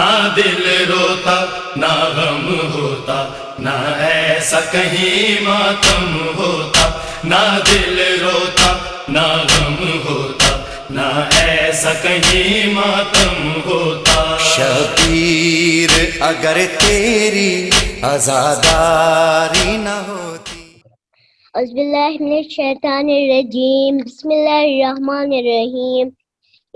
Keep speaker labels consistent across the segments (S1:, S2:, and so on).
S1: نہ دل روتا نہ غم ہوتا، نہ ایسا کہیں ماتم ہوتا، نہ دل روتا نہ غم ہوتا، نہ ایسا کہیں ماتم ہوتا۔
S2: شبیر اگر تیری عزاداری نہ ہوتی۔
S3: اعوذ باللہ من الشیطان الرجیم، بسم اللہ الرحمن الرحیم۔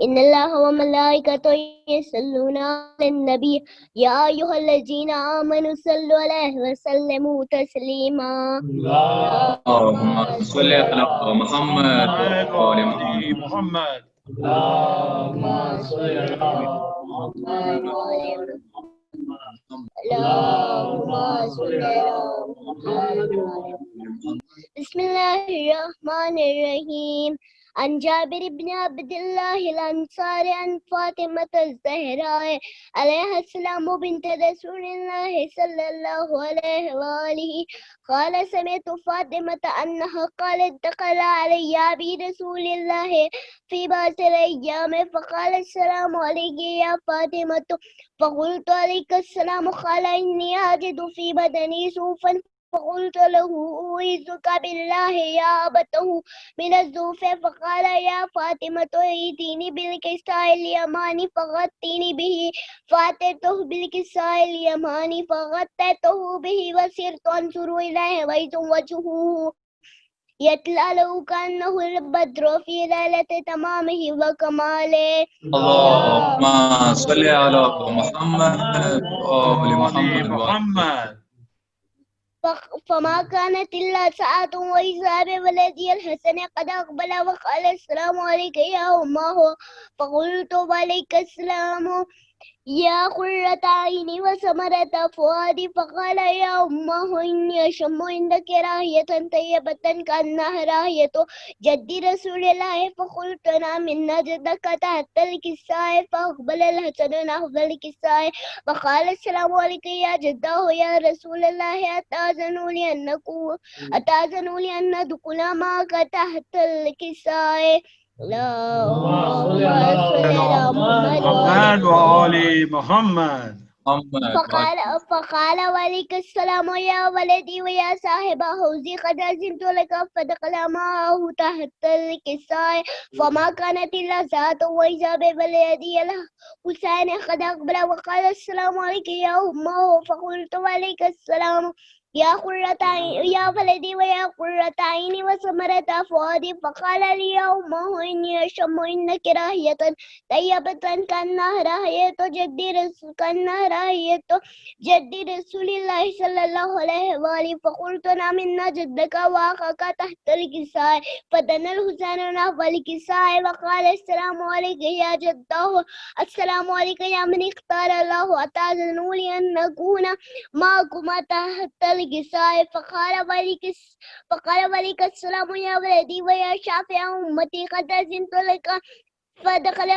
S3: ان اللہ و ملائکتہ یصلون علی النبی یا ایھا الذین آمنوا صلوا علیہ وسلموا تسلیما۔
S4: اللهم صل على محمد وآل محمد.
S3: اللهم صل علی محمد اللهم صل علی محمد۔ بسم اللہ الرحمن الرحیم۔ عن جابر بن عبد الله الأنصاري عن فاطمة الزهراء عليها السلام بنت رسول الله صلى الله عليه وآله قال سمعت فاطمة أنها قالت دخل علي أبي رسول الله في بعض الأيام فقال السلام عليك يا فاطمة، فقلت عليك السلام، قال إني أجد في بدني سوفا، فقلت له أعوذك بالله يا أبته من الزوف، فقال يا فاطمة ائتيني بالكساء اليماني فغطيني به، فأتيته بالكساء اليماني فغطيته به وصرت أنظر إليه وإذا وجهه يتلألأ كأنه البدر في ليلة تمامه وكماله۔
S4: اللهم صل على محمد وآل محمد.
S3: فما كانت إلا ساعة وإذا بولدي الحسن قد أقبل وقال السلام عليك يا أمه، فقلت وعليك السلام يا قرة عيني وثمرة فؤادي، فقال يا أمه إني أشم عندك راحية طيبة كأنها راحية جد رسول الله، فقلت نعم إن جدك تحت الكساء، فأقبل الحسن نحو الكساء وقال السلام عليك يا جده يا رسول الله، أتأذن لي أن أدخل معك تحت الكساء؟ اللهم صل على محمد
S5: وآل محمد.
S3: فقال وعليك السلام يا ولدي ويا صاحب حوزي، قد أذنت لك، فدخل معه تحت الكساء فما كانت إلا ساعة وإذا بولدي الحسين قد أقبل وقال السلام عليك يا أمه، فقلت وعليك السلام يا ولدي ويا قرة عيني وثمرة فؤادي، فقال لي يا أمه إني أشم إنك راحية طيبة كأنها راحية جد رسول الله صلى الله عليه وآله، فقلت نعم إن جدك وأخاك تحت الكساء، فدنا الحسين نحو الكساء وقال السلام عليك يا جده، السلام عليك يا من اختار الله، أتأذن لي أن أكون معكم تحت الكساء؟ فقال وعليك السلام يا ولدي ويا شافع أمتي، قد أذنت لك، فدخل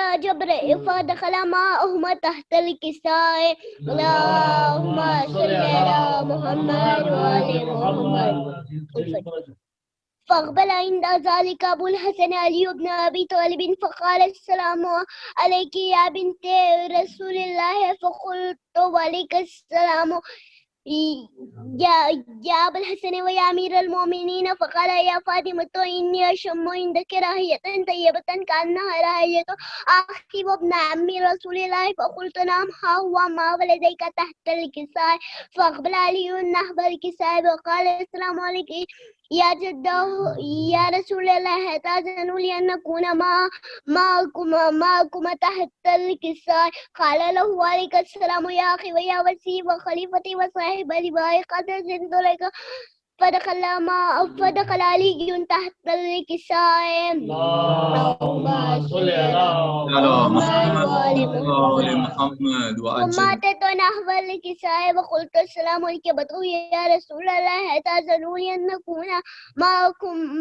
S3: معهما تحت الكساء. اللهم صل على محمد وآل محمد۔ فأقبل عند ذلك أبو الحسن علي بن أبي طالب فقال السلام عليك يا بنت رسول الله، فقلت وعليك السلام يا أبا الحسن ويا أمير المؤمنين، فقال يا فاطمة إني أشم عندك راحية طيبة كأنها راحية أخي وابن عم رسول الله، فقلت نعم ها هو ما ولديك تحت الكساء، فأقبل علي نحو الكساء وقال السلام عليك يا جده يا رسول الله، أتأذن لي أن أكون معكم تحت الكساء؟ قال له عليك السلام يا أخي ويا وسيم وخليفتي وصاحب لواء، قد أذنت لك، فدخل علي تحت الكساء. اللهم صل على محمد
S4: وآل محمد.
S3: ثم أتيت نحو الكساء وقلت السلام عليك يا رسول الله، أتأذن لي أن أكون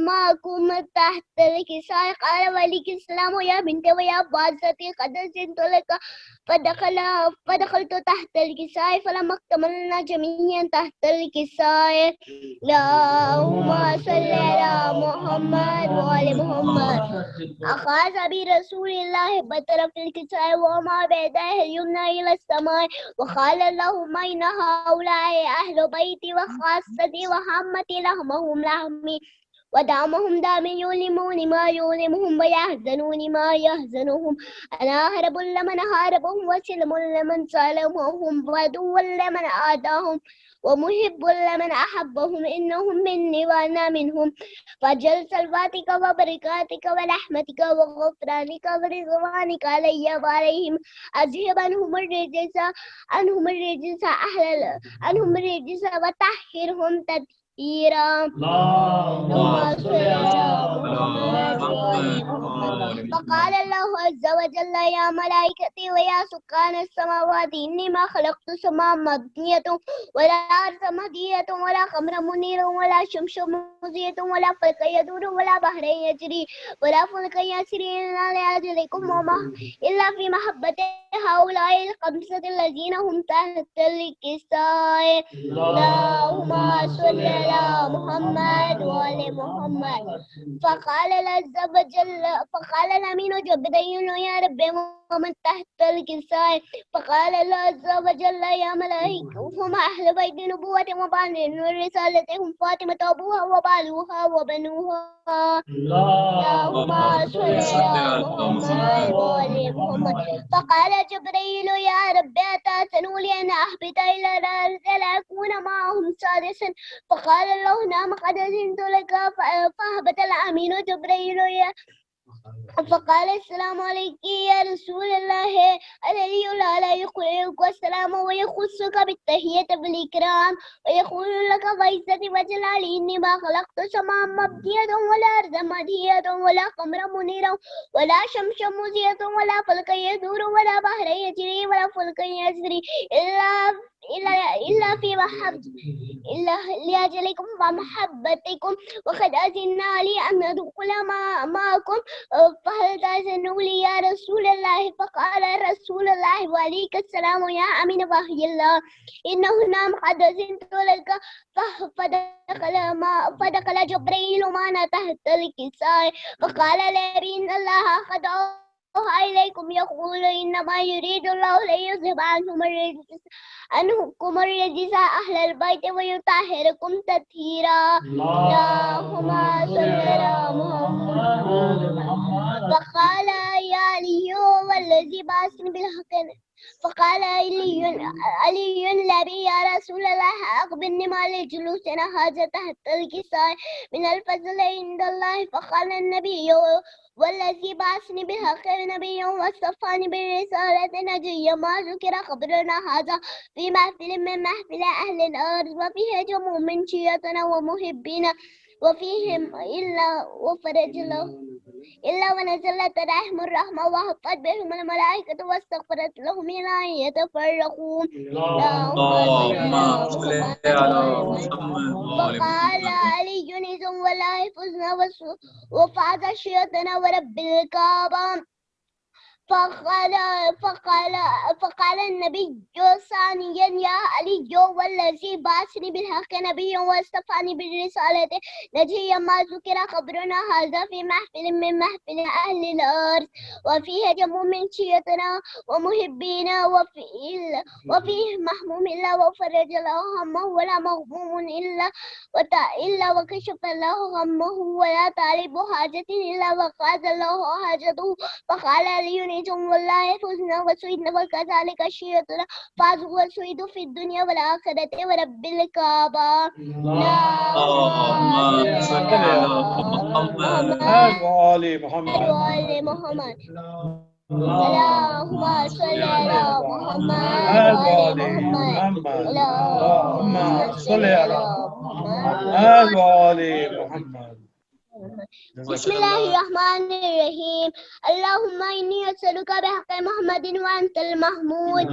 S3: معكم تحت الكساء؟ قال وعليك السلام يا بنت ويا بعزتي، قد أذنت لك، فدخلت تحت الكساء فلما اكتملنا جميعا تحت الكساء. اللهم صل على محمد وآل محمد. أخذ برسول الله بطرف الكساء وما بيده اليمنى إلى السماء وقال اللهم إن هؤلاء أهل بيتي وخاصتي وحمتي لحمهم لحمي ودعمهم دامي يؤلموني ما يؤلمهم ويحزنوني ما يحزنهم. أنا هرب لمن هاربهم وسلم لمن سالمهم وعدو لمن عاداهم ومحب لمن أحبهم إنهم مني وأنا منهم. فجل صلواتك وبركاتك ورحمتك وغفرانك ورضوانك علي وعليهم أذهب عنهم الرجس وطهرهم تطهيرا. اللهم صل على محمد وآل محمد. فقال الله عز وجل يا ملائكتي ويا سكان السماوات إني ما خلقت السماء مبنية ولا أرض مهدية ولا قمر منير ولا شمس مضية ولا فلك يدور ولا بحر يجري ولا فلك يسري إلا لأجلكم إلا في محبة هؤلاء الخمسة الذين هم تحت الكساء. اللهم صل على محمد وآل محمد. فقال الأمين جبريل يا رب ومن تحت الكساء؟ فقال الله عز وجل يا ملائكة هم أهل بيت نبوة وبعد الرسالة هم فاطمة أبوها وبالوها وبنوها. اللهم صل على محمد وآل محمد. فقال جبريل يا رب أتأذن لي أن أهبط إلى الأرض لأكون معهم سادسا؟ فقال الله نعم قد أذنت لك. فهبط الأمين جبريل فقال السلام عليك يا رسول الله الذي لا يقرئك السلام ويخصك بالتحية والإكرام ويقول لك بعزتي وجلالي إني ما خلقت سماء مبنية ولا أرض مهدية ولا قمر منيرا ولا شمس مضية ولا فلك يدور ولا بحر يجري ولا فلك يسري إلا في إلا لأجلكم ومحبتكم وقد أذنا لي أن أدخل معكم فهل تأذنوا لي يا رسول الله؟ فقال رسول الله وعليك السلام يا أمين وحي الله إنه نعم قد أذنت لك. فدخل جبريل معنا تحت الكساء فقال لي إن الله قد إليكم يقول إنما يريد الله ليذهب عنكم الرجس أهل البيت ويطهركم تطهيرا. اللهم صل على محمد. فقال يا علي والذي بعثني بالحق فقال علي النبي يا رسول الله أخبرني ما لجلوسنا هذا تحت الكساء من الفضل عند الله. فقال النبي والذي بعثني بالحق نبيا واصطفاني بالرسالة نجيا ما ذكر خبرنا هذا في محفل من محفل أهل الأرض وفيه جمع من شيعتنا ومحبين وفيهم إلا ونزلت عليهم الرحمة وحفت بهم الملائكة واستغفرت لهم إلى أن يتفرقوا.
S4: اللهم صل على محمد.
S3: فقال علي إذن ولا يفزنا وفاز شيعتنا ورب الكعبة. فقال النبي ثانيا يا علي والذي بعثني بالحق نبيا واصطفاني بالرسالة نجيا ما ذكر خبرنا هذا في محفل من محفل أهل الأرض وفيه جمع من شيعتنا ومحبين وفيه محموم إلا وفرج له همه ولا مغموم إلا وكشف له همه ولا طالب حاجة إلا وقاض له حاجته. فقال لي والله فزنا وسعدنا وكذلك شيعتنا فازوا وسعدوا في الدنيا والآخرة ورب الكعبة.
S4: اللهم صل على محمد
S5: وآل محمد.
S3: اللهم صل على محمد وآل محمد.
S5: اللهم صل على محمد وآل محمد.
S3: بسم الله الرحمن الرحيم. اللهم إني أسألك بحق محمد وأنت المحمود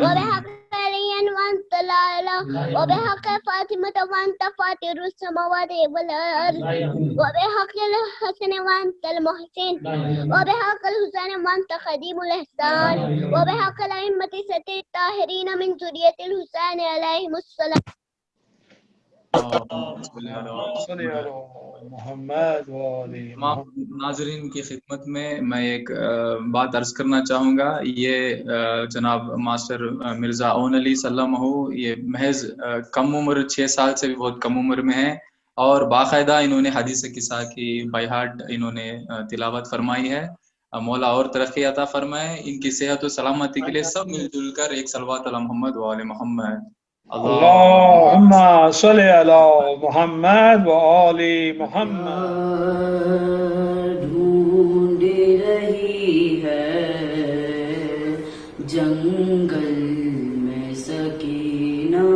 S3: وبحق علي وأنت الأعلى وبحق فاطمة وأنت فاطر السماوات والأرض وبحق الحسن وأنت المحسن وبحق الحسين وأنت خديم الإحسان وبحق الأئمة الستة الطاهرين من ذرية الحسين عليهم السلام.
S5: صل علی محمد و آل محمد.
S4: ناظرین کی خدمت میں ایک بات عرض کرنا چاہوں گا. یہ جناب ماسٹر مرزا اون علی سلمہ یہ محض کم عمر 6 سال سے بھی بہت کم عمر میں ہیں، اور باقاعدہ انہوں نے حدیث قصہ کی بائی ہارٹ انہوں نے تلاوت فرمائی ہے. مولا اور ترقی عطا فرمائے. ان کی صحت و سلامتی کے لیے سب مل جل کر ایک صلوات علی محمد و آل محمد.
S5: اللهم صل على محمد و آل محمد.
S6: ڈھونڈ رہی ہے جنگل میں سکینہ،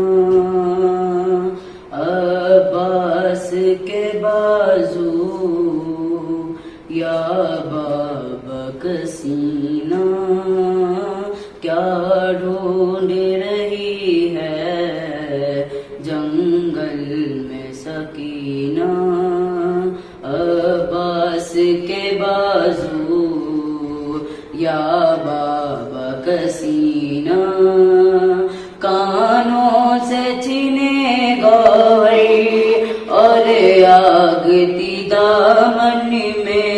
S6: عباس کے بازو یا بابا کسینہ، کیا ڈھونڈ رہی ہے جنگل میں سکینہ، عباس کے بازو یا بابا کسینہ، کانوں سے چھینے گوئی اور آگتی دامن میں،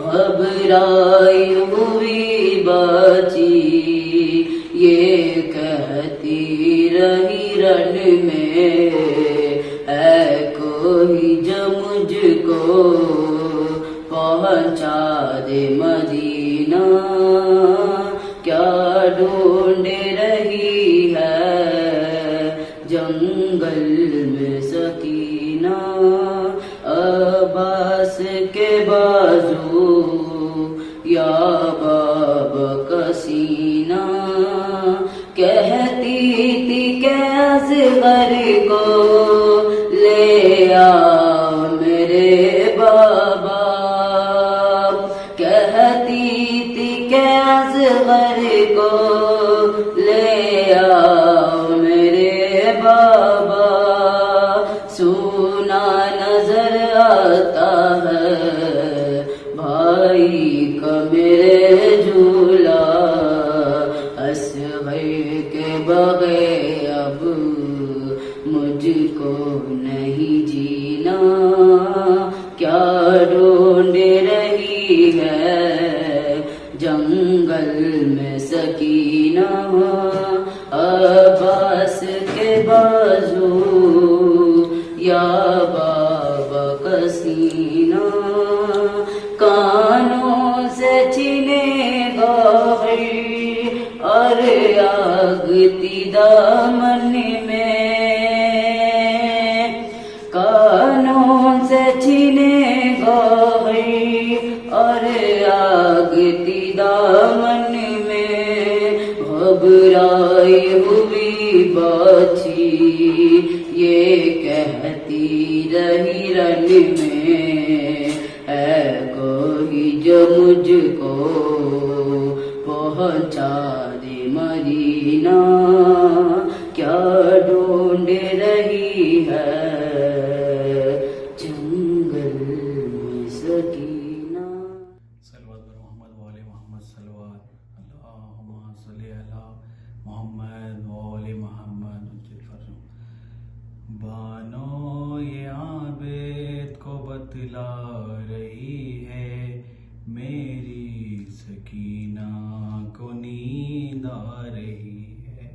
S6: گھبرائی ہوئی بچی یہ کہتی رہی رن میں، اے کوئی جو مجھ کو پہنچا دے مدینہ، کیا ڈھونڈ رہی ہے جنگل میں سکینہ، عباس کے بازو یا بابا کسینہ، کہتی تھی کہ اصغر کو لے آ میرے بابا، کہتی تھی کہ اصغر کو لے آ میرے بابا، سونا نظر آتا ہے بھائی کا میرے جھولا، اصغر کے بغیر اب مجھ کو نہیں جینا، کیا ڈھونڈ رہی ہے جنگل میں سکینہ، عباس کے بازو یا بابا کسینہ، کانوں سے چھینے گوئی اور آگتی دامن میں، کانوں سے چھینے گوئی اور آگتی دامن میں، گھبرائی ہوئی بچی یہ کہتی رہی رن میں، اے کوئی جو مجھ کو پہنچا دے مدینہ، کیا ڈھونڈ رہی ہے جنگل میں سکینہ.
S1: صلوات بر محمد و آل محمد صلوات. اللہم صلی علی محمد و آل محمد. بانو یہ عابد کو بتلا رہی ہے میری سکینہ کو نیند آ رہی ہے،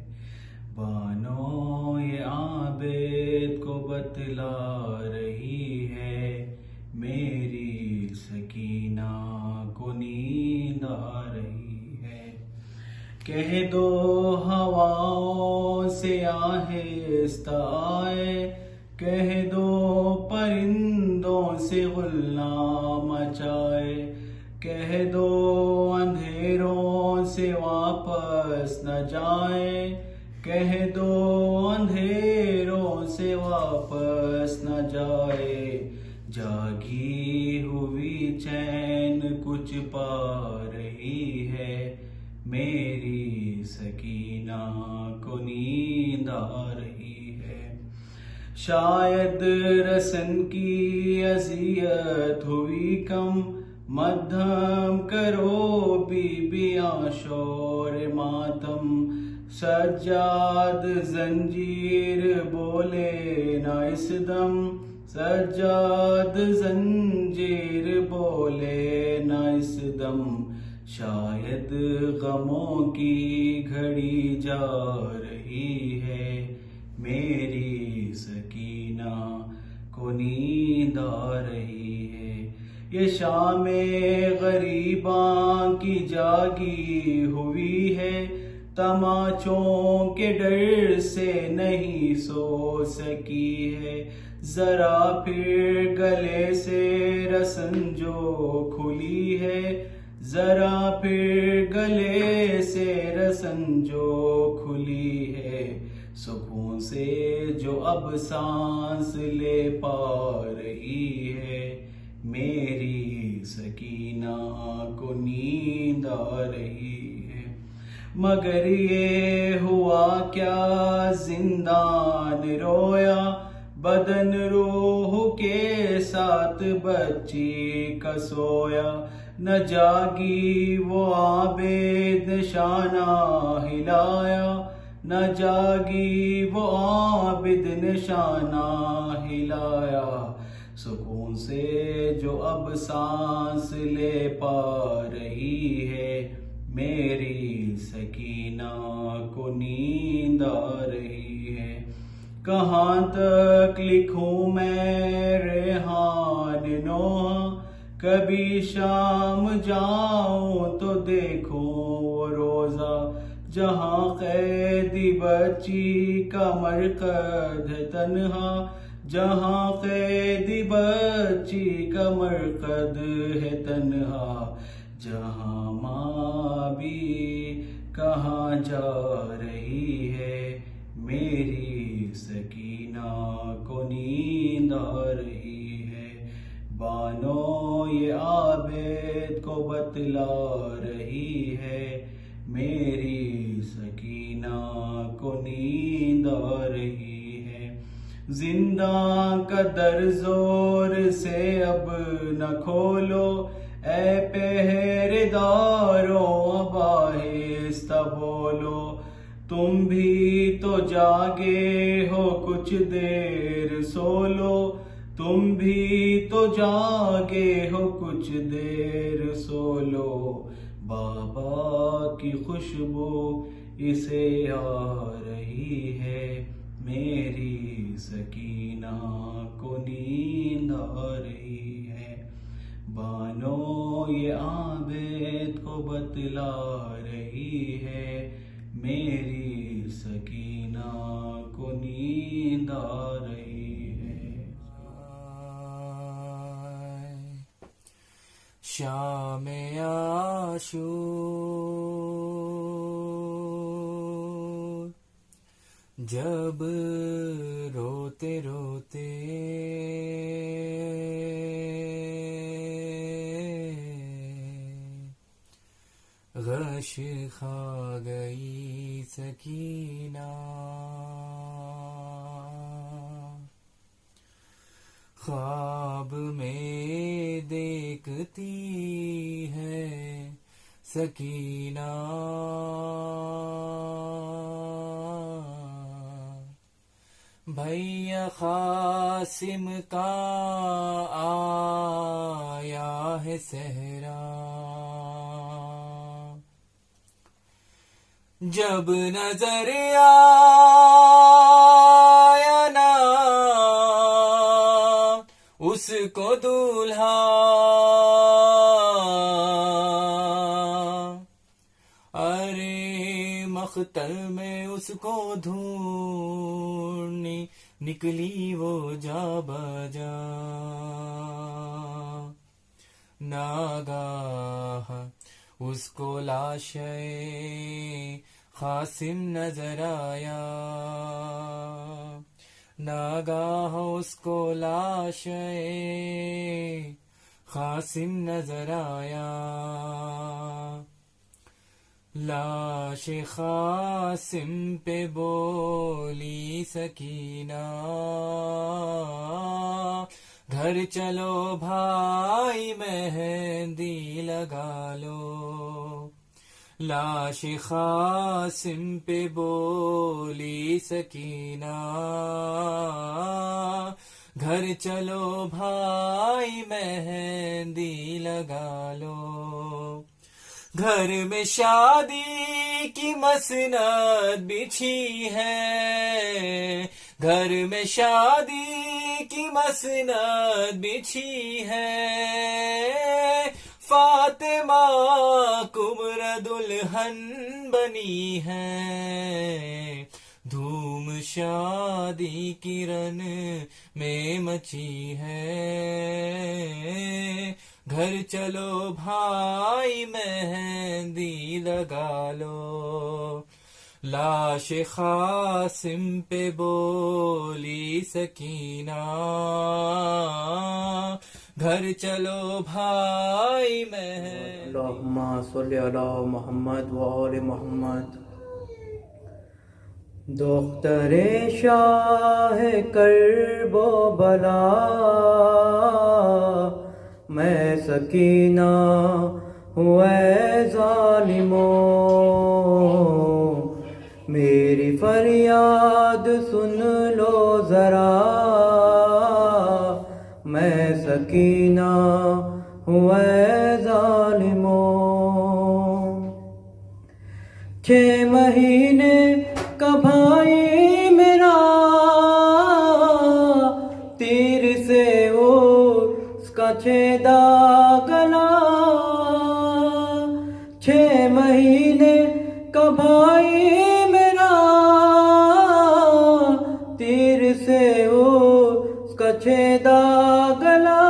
S1: بانو یہ عابد کو بتلا رہی ہے میری سکینہ کو نیند آ رہی ہے، کہہ دو ہواؤں سے آہستہ آئے، کہہ دو پرندوں سے غلہ مچائے، کہہ دو اندھیروں سے واپس نہ جائے، کہہ دو اندھیروں سے واپس نہ جائے، جاگی ہوئی چین کچھ پا رہی ہے میری سکینہ کو نیند آ رہی ہے، شاید رسن کی اذیت ہوئی کم،
S7: مدھم کرو بیبیاں شور ماتم، سجاد زنجیر بولے نہ اس دم، سجاد زنجیر بولے نہ اس دم، شاید غموں کی گھڑی جا رہی ہے، میری سکینہ کو نیند آ رہی ہے، یہ شام غریباں کی جاگی ہوئی ہے، تماچوں کے ڈر سے نہیں سو سکی ہے، ذرا پھر گلے سے رسن جو کھلی ہے، ذرا پھر گلے سے رسن جو کھلی ہے، سکون سے جو اب سانس لے پا رہی ہے، میری سکینہ کو نیند آ رہی ہے، مگر یہ ہوا کیا زندان رویا، بدن روح کے ساتھ بچی کا سویا، نہ جاگی وہ عابد نشانہ ہلایا، نہ جاگی وہ عابد نشانہ ہلایا، سکون سے جو اب سانس لے پا رہی ہے، میری سکینہ کو نیند آ رہی ہے، کہاں تک لکھوں میں ریحان نوحہ، کبھی شام جاؤں تو دیکھوں وہ روزہ، جہاں قیدی بچی کا مرقد ہے تنہا، جہاں قیدی بچی کا مرقد ہے تنہا، جہاں ماں بھی کہاں جا رہی ہے، میری سکینہ کو نیند آ رہی ہے، بانو یہ عابد کو بتلا رہی ہے، میری سکینہ کو نیند آ رہی ہے، زندہ کا در زور سے اب نہ کھولو، اے پہرے داروں اب آہستہ بولو، تم بھی تو جاگے ہو کچھ دیر سو لو، تم بھی تو جاگے ہو کچھ دیر سو لو، بابا کی خوشبو اسے آ رہی ہے، میری سکینہ کو نیند آ رہی ہے، بانو یہ عابد کو بتلا رہی ہے، میری سکینہ کو نیند آ رہی ہے۔
S8: شام عاشور جب روتے روتے غش کھا گئی سکینہ، خواب میں دیکھتی ہے سکینہ، بھیا قاسم کا آیا ہے صحرا، جب نظر آیا نا اس کو دولہا، ارے مختل میں اس کو ڈھونڈنی نکلی وہ جا بجا، ناگاہ اس کو لاشے قاسم نظر آیا، ناگاہ اس کو لاشے قاسم نظر آیا، لاش قاسم پہ بولی سکینہ، گھر چلو بھائی مہندی لگا لو لاش قاسم پہ بولی سکینہ گھر چلو بھائی مہندی لگا لو گھر میں شادی کی مسند بچھی ہے گھر میں شادی کی مسند بچھی ہے فاطمہ کمر دلہن بنی ہے دھوم شادی کی رن میں مچی ہے گھر چلو بھائی مہندی لگا لو لاش قاسم پہ بولی سکینہ گھر چلو بھائی مہندی
S7: اللہم صلی علی محمد و آل محمد دختر شاہ کرب و بلا میں سکینہ ہوں اے ظالموں میری فریاد سن لو ذرا میں سکینہ ہوں اے ظالموں 6 مہینے کا بھائی میرا تیر سے اس کا چھیدا گلا 6 مہینے کا بھائی میرا تیر سے اس کا چھیدا گلا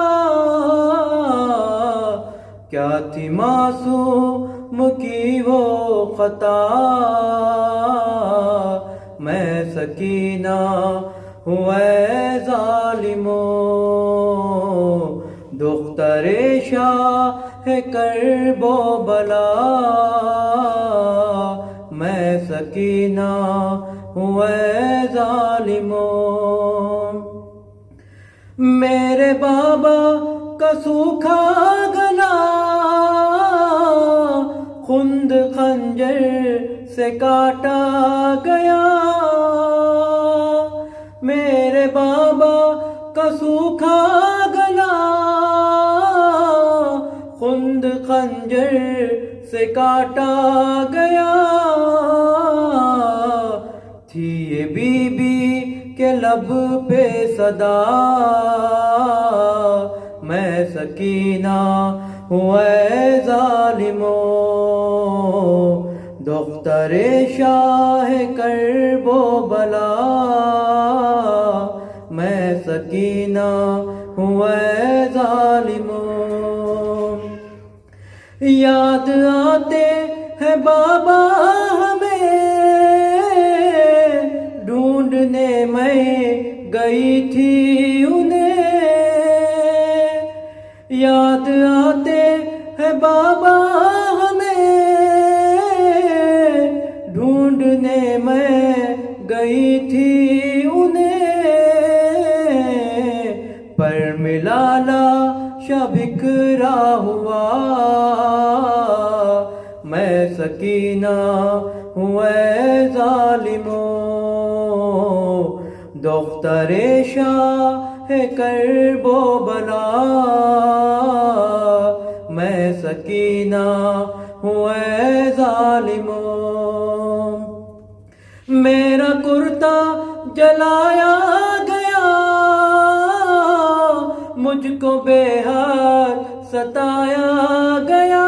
S7: کیا تھی معصوم کی وہ خطا میں سکینہ ہوں اے ظالموں دختر شاہ کرب و بلا میں سکینہ ہوں اے ظالموں میرے بابا کا سوکھا گلا خند خنجر سے کاٹا گیا میرے بابا کا سوکھا گلا خند خنجر سے کاٹا گیا تھی یہ بی بی کے لب پہ صدا میں سکینہ ہوں اے ظالموں دختر شاہ کرب و بلا میں سکینہ ہوں اے ظالموں یاد آتے ہیں بابا ہمیں ڈھونڈنے میں گئی تھی انہیں یاد آتے ہیں بابا ہمیں ڈھونڈنے میں گئی تھی انہیں پر ملا لاشا بکھرا ہوا میں سکینہ ہوں اے ظالموں دختر شاہ کرب و بلا میں سکینہ ہوں اے ظالموں میرا کرتا جلایا گیا مجھ کو بے حد ستایا گیا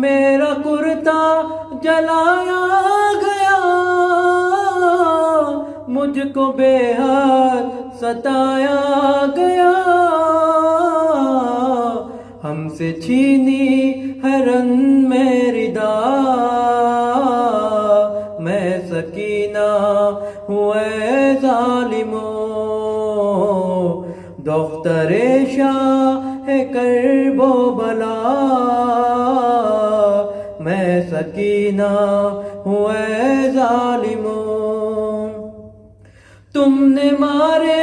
S7: میرا کرتا جلایا گیا مجھ کو بے حد ستایا گیا ہم سے چھینی ہے رن میری دا میں سکینہ ہوں اے ظالموں دختر شاہ کرب و بلا میں سکینہ ہوں اے ظالموں تم نے مارے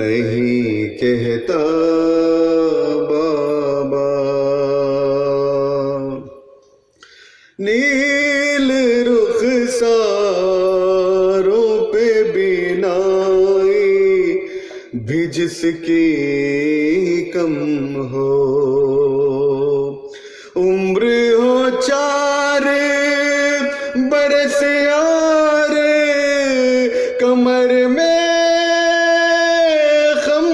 S2: نہیں کہتا بابا. نیل رخساروں پہ بینائی بھی جس کی کم ہو، عمر ہو 4 برس یار کمر میں خم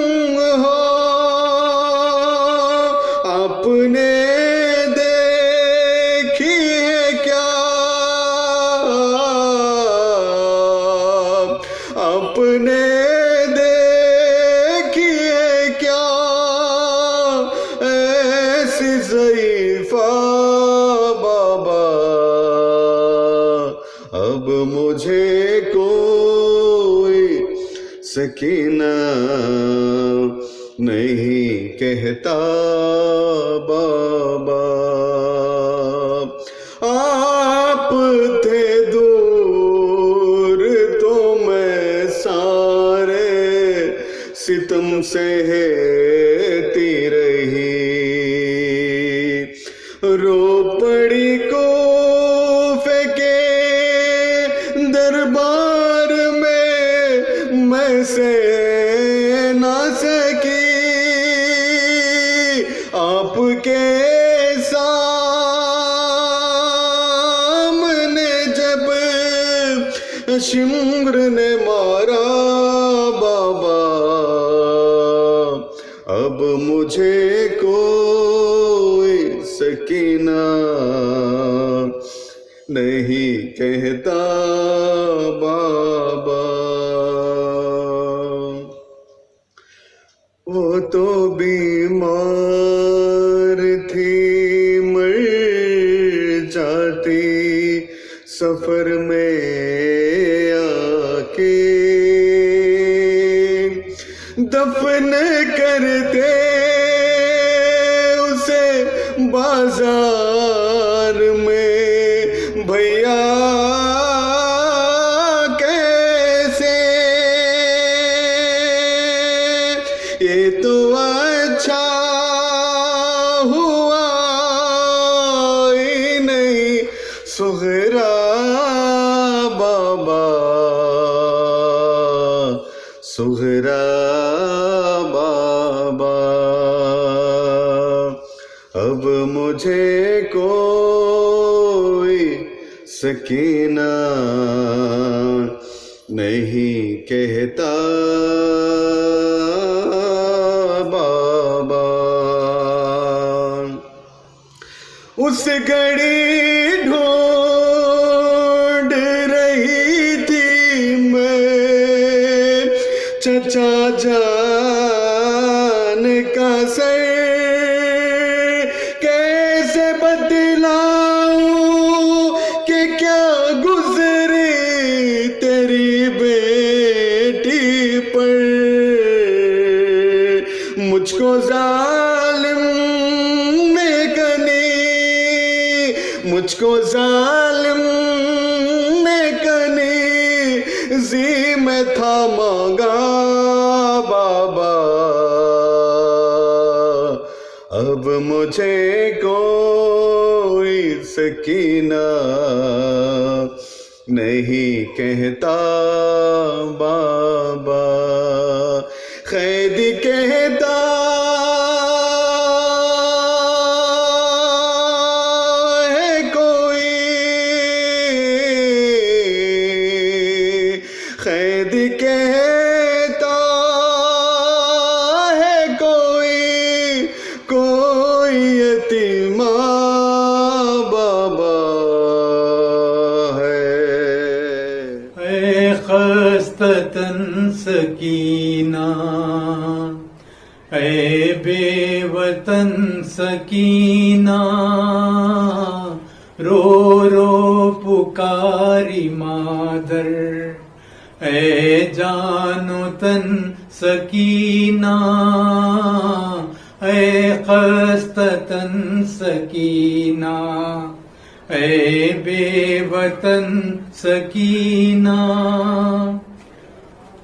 S2: ہو. آپ نے دیکھی ہے کیا، آپ نے دیکھی ہے کیا ایسی ضعیفہ بابا. اب مجھے کوئی سکینہ نہیں کہتا بابا. آپ تھے دور تو میں سارے ستم سہتی رہی، رو پڑی کوفے کے دربار میں سے نہ سکی. آپ کے سامنے جب شمر نے مارا بابا، اب مجھے کوئی سکینہ نہیں کہتا بابا. وہ تو بیمار تھی مر جاتی سفر میں آ کے، دفن کرتے اسے بازار میں بھیا کیسے. یہ تو اچھا ہوا ہی نہیں سغرا بابا، سغرا بابا. اب مجھے کوئی سکینہ نہیں کہتا بابا. اس گھڑی ڈھونڈ رہی تھی میں چچا جان کا سر، کیسے بتلاؤں کہ کیا گزری تیری بیٹی پر. مجھ کو ظالم نے کنی، مجھ کو ظالم نے کنی زی میں تھا مانگا بابا. اب مجھے کوئی سکینہ نہیں کہتا بابا. قیدی کہتا ہے کوئی، قیدی کہتا ہے کوئی یتیم بابا ہے.
S7: اے خستتاً سکینہ، اے بے وطن سکینہ، رو رو پکاری مادر. اے جان و تن سکینہ، اے خستتاً سکینہ، اے بے وطن سکینہ،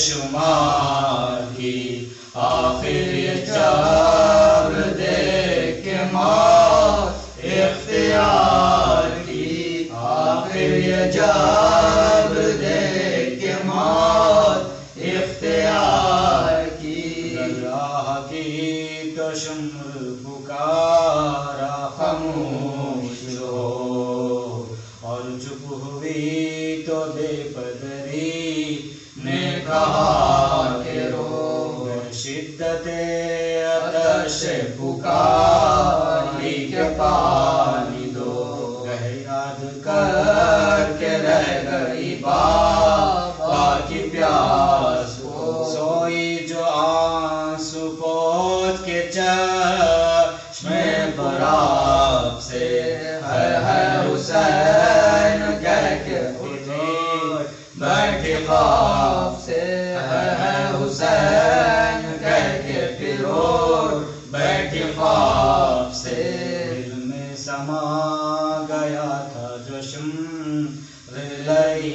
S9: شمار کی آخر یہ جب دیکھ کے موت اختیار کی آخر یہ جب دیکھ کے موت اختیار کی راہ کی تو شمر پکارا خاموش ہو اور چپ ہوئی تو بے پدری نے کہا کہ رو شدت آتش پکاری کے پانی دو یاد کر کے رہ گئی بابا کی پیاس کو سوئی جو آنسو پوچھ کے چشمے براب سے ہے حسین کہہ کے اٹھی بیٹھی خواب سے ہے حسین کہہ کے پھر بیٹھی خواب سے دل میں سما گیا تھا جو شمرلئی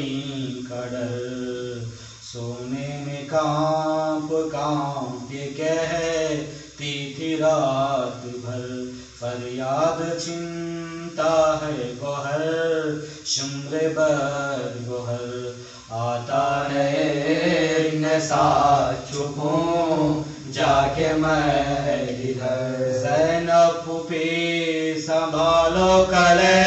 S9: کا ڈر سونے میں کانپ کانپ کے کہتی تھی رات بھر فریاد چھنتا ہے گوہر شمر بد گوہر آتا ہے ساتھ چھپوں جا کے میں ادھر زینب پھوپھی سنبھالو کلے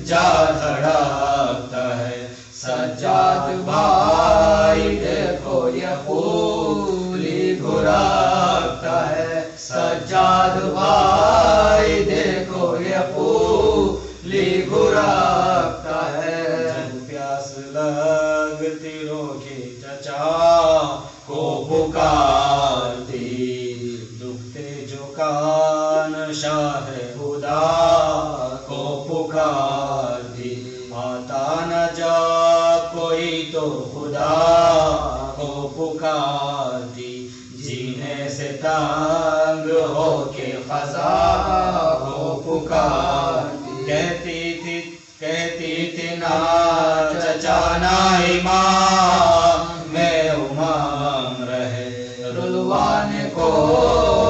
S9: جا دھڑکتا ہے سجاد بھائی دیکھو یہ پھولی گھراتا ہے سجاد بھائی دیکھو یہ پھولی گھراتا ہے جب پیاس لگتی روکے چچا کو پکارتی دکھتے جو کان شاہ خدا کو پکارتی آتا نہ جا کوئی تو خدا کو پکارتی جینے سے تنگ ہو کے خزا کو پکارتی کہتی تھی نا چچا نا امام میں امام رہے رلوانے کو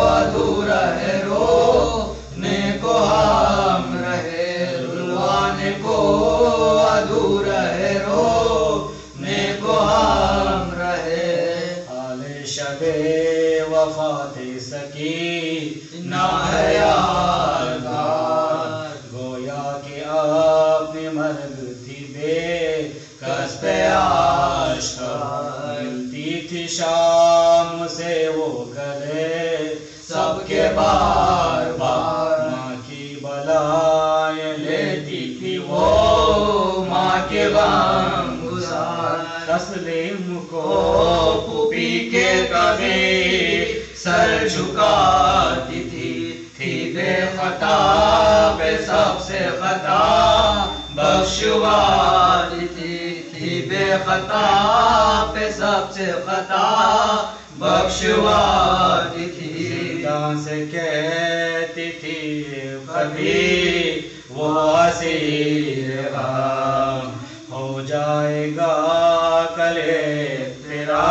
S9: ادھورا ہے رونے کو ہم رہے رلوانے کو ادھورا ہے رونے کو ہم رہے حال شب وفات سکی نہ ہے یادگار گویا کہ اپنی مرگ تھی بے کس پہ آشکار ملتی تھی شام سے وہ گلے سب کے بار بار ماں کی بلائیں لیتی تھی وہ ماں کے غم گزار تسلیم کو پھوپھی کے کبھی سر جھکاتی تھی بے خطا پہ سب سے خطا بخشواتی تھی بے خطا پہ سب سے خطا بخشواتی تھی زندہ سے کہتی تھی کبھی وہ اسیر غم ہو جائے گا کلے تیرا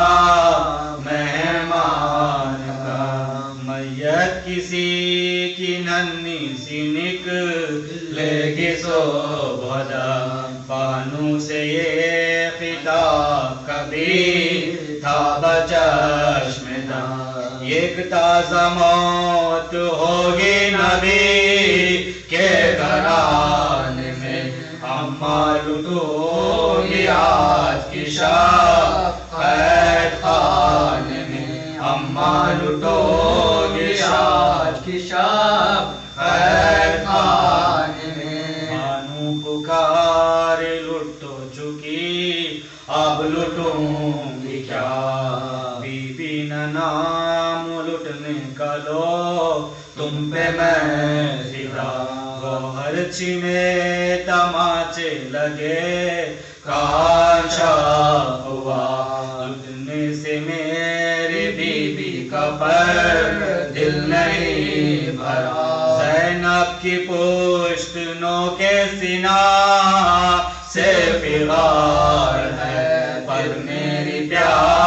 S9: مہمان کا میت کسی کی ننھی سی نکلے گی سو بھدا بانو سے یہ خطاب کبھی تھا بچشم دم ایک تازہ موت ہوگی نبی کے گھرانے میں اماں لٹو گی آج کی شب قید خانے میں اماں لٹو گی آج کی شب قید خانے میں بانو پکار لٹ تو چکی اب لٹوں گی کیا بی بی نہ نام لٹنے کا لو تم پہ میں فدا گوہر چھینے تماچے لگے کانچا ہوا لٹنے سے میری بی بی کا پر دل نہیں بھرا زینب کی پشت نو کے سینہ سے فرار ہے پر میری پیار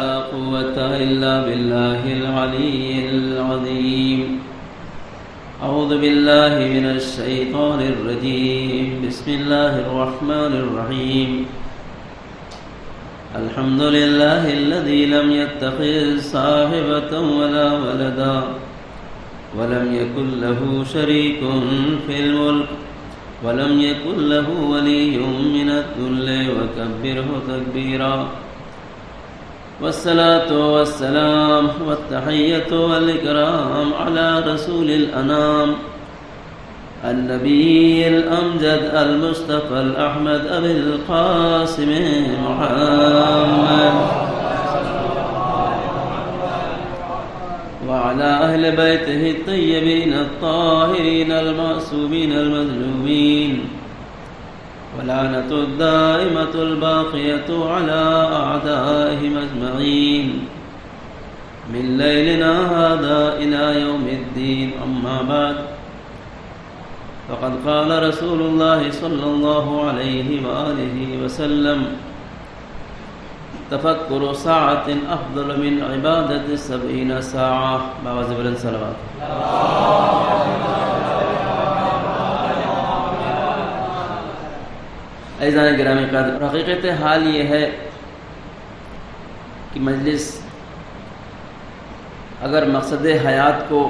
S6: لا قوة إلا بالله العلي العظيم. أعوذ بالله من الشيطان الرجيم. بسم الله الرحمن الرحيم. الحمد لله الذي لم يتخذ صاحبة ولا ولدا ولم يكن له شريك في الملك ولم يكن له ولي من الذل وكبره تكبيرا. والصلاة والسلام والتحية والإكرام على رسول الأنام النبي الأمجد المصطفى الأحمد أبي القاسم محمد وعلى أهل بيته الطيبين الطاهرين المعصومين المظلومين ولعنة الدائمة الباقية على أعدائهم أجمعين من ليلنا هذا إلى يوم الدين. أما بعد، فقد قال رسول الله صلى الله عليه وآله وسلم: تفكر ساعة أفضل من عبادة 70 ساعة. باوجہ بلند صلوات. عزیزان گرامی قدر، حقیقت حال یہ ہے کہ مجلس اگر مقصد حیات کو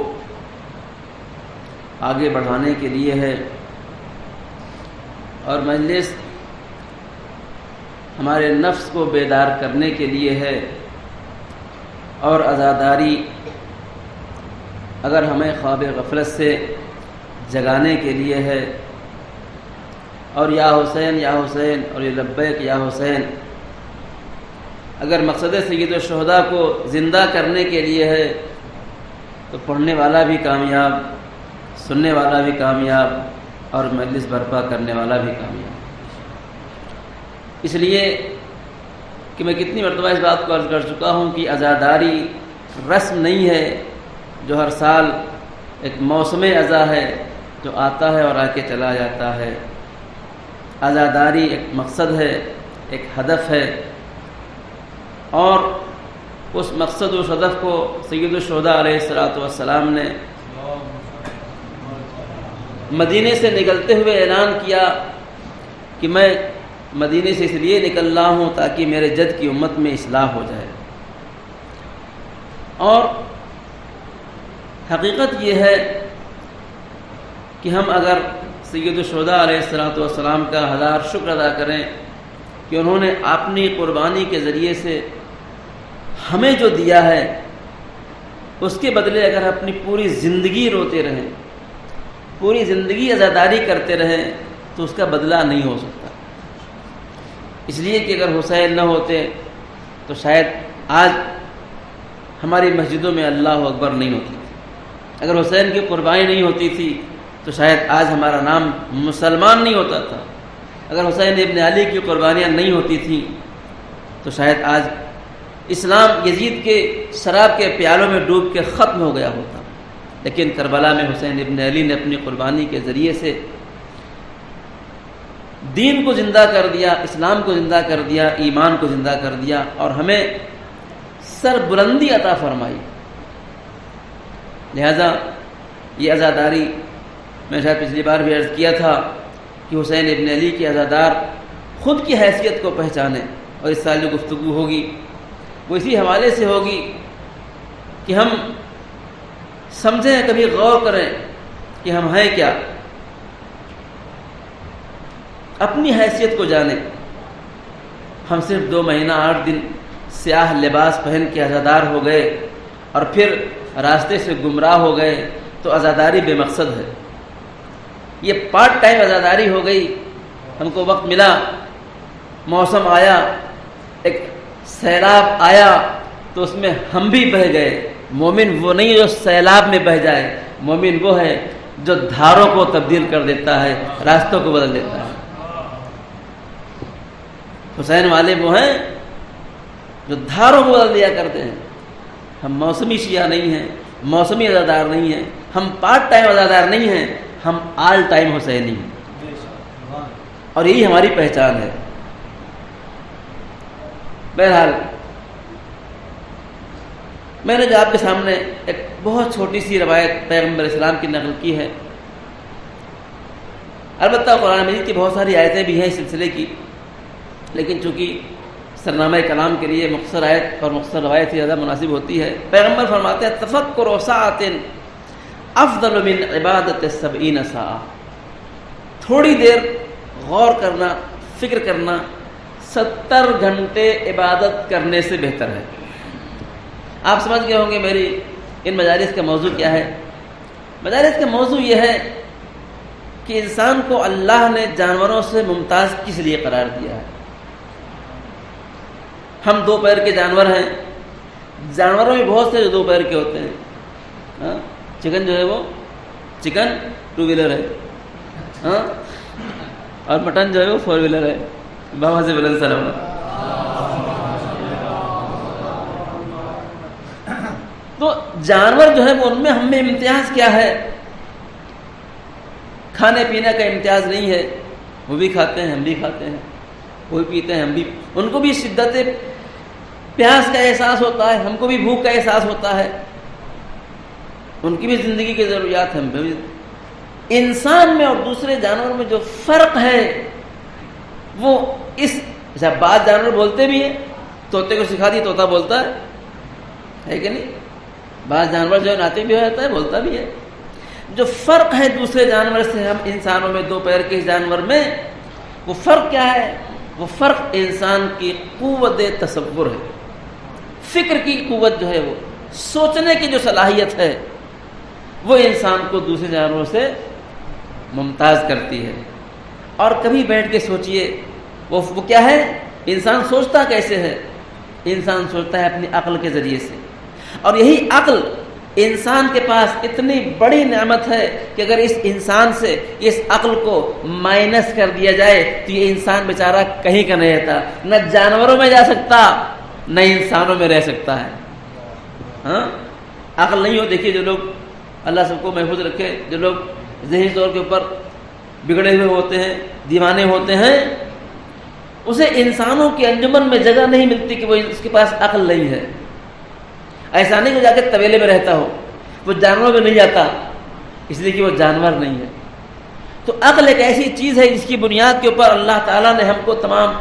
S6: آگے بڑھانے کے لیے ہے اور مجلس ہمارے نفس کو بیدار کرنے کے لیے ہے اور عزاداری اگر ہمیں خواب غفلت سے جگانے کے لیے ہے اور یا حسین یا حسین اور یہ لبیک یا حسین اگر مقصد سید الشہداء کو زندہ کرنے کے لیے ہے تو پڑھنے والا بھی کامیاب، سننے والا بھی کامیاب اور مجلس برپا کرنے والا بھی کامیاب. اس لیے کہ میں کتنی مرتبہ اس بات کو عرض کر چکا ہوں کہ عزاداری رسم نہیں ہے جو ہر سال ایک موسم عزا ہے جو آتا ہے اور آ کے چلا جاتا ہے. عزاداری ایک مقصد ہے، ایک ہدف ہے، اور اس مقصد و ہدف کو سید الشہداء علیہ السلام نے مدینے سے نکلتے ہوئے اعلان کیا کہ میں مدینے سے اس لیے نکل رہا ہوں تاکہ میرے جد کی امت میں اصلاح ہو جائے. اور حقیقت یہ ہے کہ ہم اگر سید الشہداء علیہ السلام کا ہزار شکر ادا کریں کہ انہوں نے اپنی قربانی کے ذریعے سے ہمیں جو دیا ہے اس کے بدلے اگر اپنی پوری زندگی روتے رہیں، پوری زندگی عزاداری کرتے رہیں تو اس کا بدلہ نہیں ہو سکتا. اس لیے کہ اگر حسین نہ ہوتے تو شاید آج ہماری مسجدوں میں اللہ اکبر نہیں ہوتی تھی. اگر حسین کی قربانی نہیں ہوتی تھی تو شاید آج ہمارا نام مسلمان نہیں ہوتا تھا. اگر حسین ابن علی کی قربانیاں نہیں ہوتی تھیں تو شاید آج اسلام یزید کے شراب کے پیالوں میں ڈوب کے ختم ہو گیا ہوتا. لیکن کربلا میں حسین ابن علی نے اپنی قربانی کے ذریعے سے دین کو زندہ کر دیا، اسلام کو زندہ کر دیا، ایمان کو زندہ کر دیا اور ہمیں سر بلندی عطا فرمائی. لہذا یہ عزاداری میں شاید پچھلی بار بھی عرض کیا تھا کہ حسین ابن علی کے عزادار خود کی حیثیت کو پہچانیں، اور اس سال جو گفتگو ہوگی وہ اسی حوالے سے ہوگی کہ ہم سمجھیں، کبھی غور کریں کہ ہم ہیں کیا، اپنی حیثیت کو جانیں. ہم صرف 2 مہینہ 8 دن سیاہ لباس پہن کے عزادار ہو گئے اور پھر راستے سے گمراہ ہو گئے تو عزاداری بے مقصد ہے. یہ پارٹ ٹائم عزاداری ہو گئی. ہم کو وقت ملا، موسم آیا، ایک سیلاب آیا تو اس میں ہم بھی بہہ گئے. مومن وہ نہیں جو سیلاب میں بہہ جائے، مومن وہ ہے جو دھاروں کو تبدیل کر دیتا ہے، راستوں کو بدل دیتا ہے. حسین والے وہ ہیں جو دھاروں کو بدل دیا کرتے ہیں. ہم موسمی شیعہ نہیں ہیں، موسمی عزادار نہیں ہیں، ہم پارٹ ٹائم عزادار نہیں ہیں، ہم آل ٹائم حسینی ہیں. اور یہی ہماری پہچان ہے۔ بہرحال میں نے جو آپ کے سامنے ایک بہت چھوٹی سی روایت پیغمبر اسلام کی نقل کی ہے، البتہ قرآن مجید کی بہت ساری آیتیں بھی ہیں اس سلسلے کی، لیکن چونکہ سرنامہ کلام کے لیے مختصر آیت اور مختصر روایت ہی زیادہ مناسب ہوتی ہے۔ پیغمبر فرماتے ہیں تفکر ساعۃ افضل من عبادت 70 ساعۃ، تھوڑی دیر غور کرنا، فکر کرنا 70 گھنٹے عبادت کرنے سے بہتر ہے۔ آپ سمجھ گئے ہوں گے میری ان مجالس کا موضوع کیا ہے۔ مجالس کا موضوع یہ ہے کہ انسان کو اللہ نے جانوروں سے ممتاز کس لیے قرار دیا ہے۔ ہم 2 پیر کے جانور ہیں، جانوروں میں بہت سے جو 2 پیر کے ہوتے ہیں۔ چکن جو ہے وہ چکن 2 ویلر ہے، اور مٹن جو ہے وہ 4 ویلر ہے۔ بابا سے بلند سلام۔ تو جانور جو ہے وہ ان میں ہم میں امتیاز کیا ہے؟ کھانے پینے کا امتیاز نہیں ہے، وہ بھی کھاتے ہیں ہم بھی کھاتے ہیں، وہ بھی پیتے ہیں ہم بھی، ان کو بھی شدت پیاس کا احساس ہوتا ہے، ہم کو بھی بھوک کا احساس ہوتا ہے، ان کی بھی زندگی کی ضروریات ہم پہ بھی۔ انسان میں اور دوسرے جانوروں میں جو فرق ہے وہ اس جب بعض جانور بولتے بھی ہیں، طوطے کو سکھا دی طوطا بولتا ہے کہ نہیں؟ بعض جانور جو ہے ناطق بھی ہو جاتا ہے، بولتا بھی ہے۔ جو فرق ہے دوسرے جانور سے ہم انسانوں میں 2 پیر کے جانور میں، وہ فرق کیا ہے؟ وہ فرق انسان کی قوت تصور ہے، فکر کی قوت جو ہے، وہ سوچنے کی جو صلاحیت ہے، وہ انسان کو دوسرے جانوروں سے ممتاز کرتی ہے۔ اور کبھی بیٹھ کے سوچئے وہ کیا ہے؟ انسان سوچتا کیسے ہے؟ انسان سوچتا ہے اپنی عقل کے ذریعے سے، اور یہی عقل انسان کے پاس اتنی بڑی نعمت ہے کہ اگر اس انسان سے اس عقل کو مائنس کر دیا جائے تو یہ انسان بیچارہ کہیں کا نہیں رہتا، نہ جانوروں میں جا سکتا نہ انسانوں میں رہ سکتا ہے۔ ہاں، عقل نہیں ہو، دیکھیے جو لوگ، اللہ سب کو محفوظ رکھے، جو لوگ ذہنی طور کے اوپر بگڑے ہوئے ہوتے ہیں، دیوانے ہوتے ہیں، اسے انسانوں کی انجمن میں جگہ نہیں ملتی کہ وہ اس کے پاس عقل نہیں ہے۔ ایسا نہیں کہ جا کے طویلے میں رہتا ہو، وہ جانوروں میں نہیں جاتا اس لیے کہ وہ جانور نہیں ہے۔ تو عقل ایک ایسی چیز ہے جس کی بنیاد کے اوپر اللہ تعالیٰ نے ہم کو تمام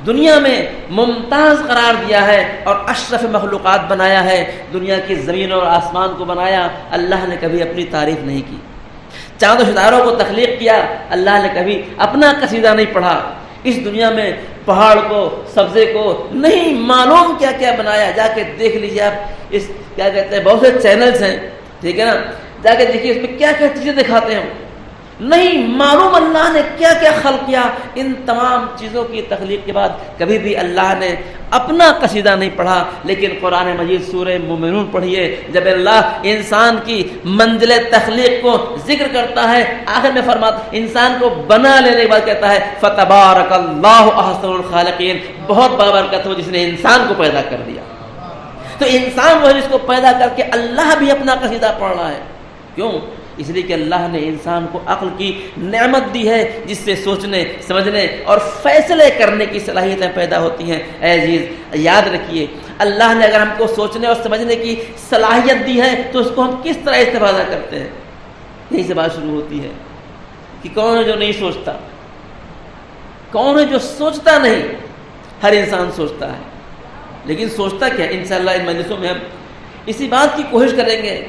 S6: دنیا میں ممتاز قرار دیا ہے اور اشرف مخلوقات بنایا ہے۔ دنیا کی زمین اور آسمان کو بنایا، اللہ نے کبھی اپنی تعریف نہیں کی۔ چاند و ستاروں کو تخلیق کیا، اللہ نے کبھی اپنا قصیدہ نہیں پڑھا۔ اس دنیا میں پہاڑ کو، سبزے کو نہیں معلوم کیا کیا بنایا، جا کے دیکھ لیجیے آپ، اس کیا کہتے ہیں، بہت سے چینلز ہیں، ٹھیک ہے نا، جا کے دیکھیے اس میں کیا کیا چیزیں دکھاتے ہیں، نہیں معلوم اللہ نے کیا کیا خلق کیا۔ ان تمام چیزوں کی تخلیق کے بعد کبھی بھی اللہ نے اپنا قصیدہ نہیں پڑھا، لیکن قرآن مجید سورہ مومنون پڑھیے، جب اللہ انسان کی منزل تخلیق کو ذکر کرتا ہے، آخر میں فرماتا انسان کو بنا لینے کے بعد کہتا ہے فتبارک اللہ احسن الخالقین، بہت بابرکت ہو جس نے انسان کو پیدا کر دیا۔ تو انسان وہ جس کو پیدا کر کے اللہ بھی اپنا قصیدہ پڑھ رہا ہے، کیوں؟ اس لیے کہ اللہ نے انسان کو عقل کی نعمت دی ہے جس سے سوچنے، سمجھنے اور فیصلے کرنے کی صلاحیتیں پیدا ہوتی ہیں۔ اے عزیز یاد رکھیے، اللہ نے اگر ہم کو سوچنے اور سمجھنے کی صلاحیت دی ہے تو اس کو ہم کس طرح استفادہ کرتے ہیں؟ یہی سے بات شروع ہوتی ہے کہ کون ہے جو نہیں سوچتا، کون ہے جو سوچتا نہیں؟ ہر انسان سوچتا ہے، لیکن سوچتا کیا؟ انشاءاللہ ان مجلسوں میں ہم اسی بات کی کوشش کریں گے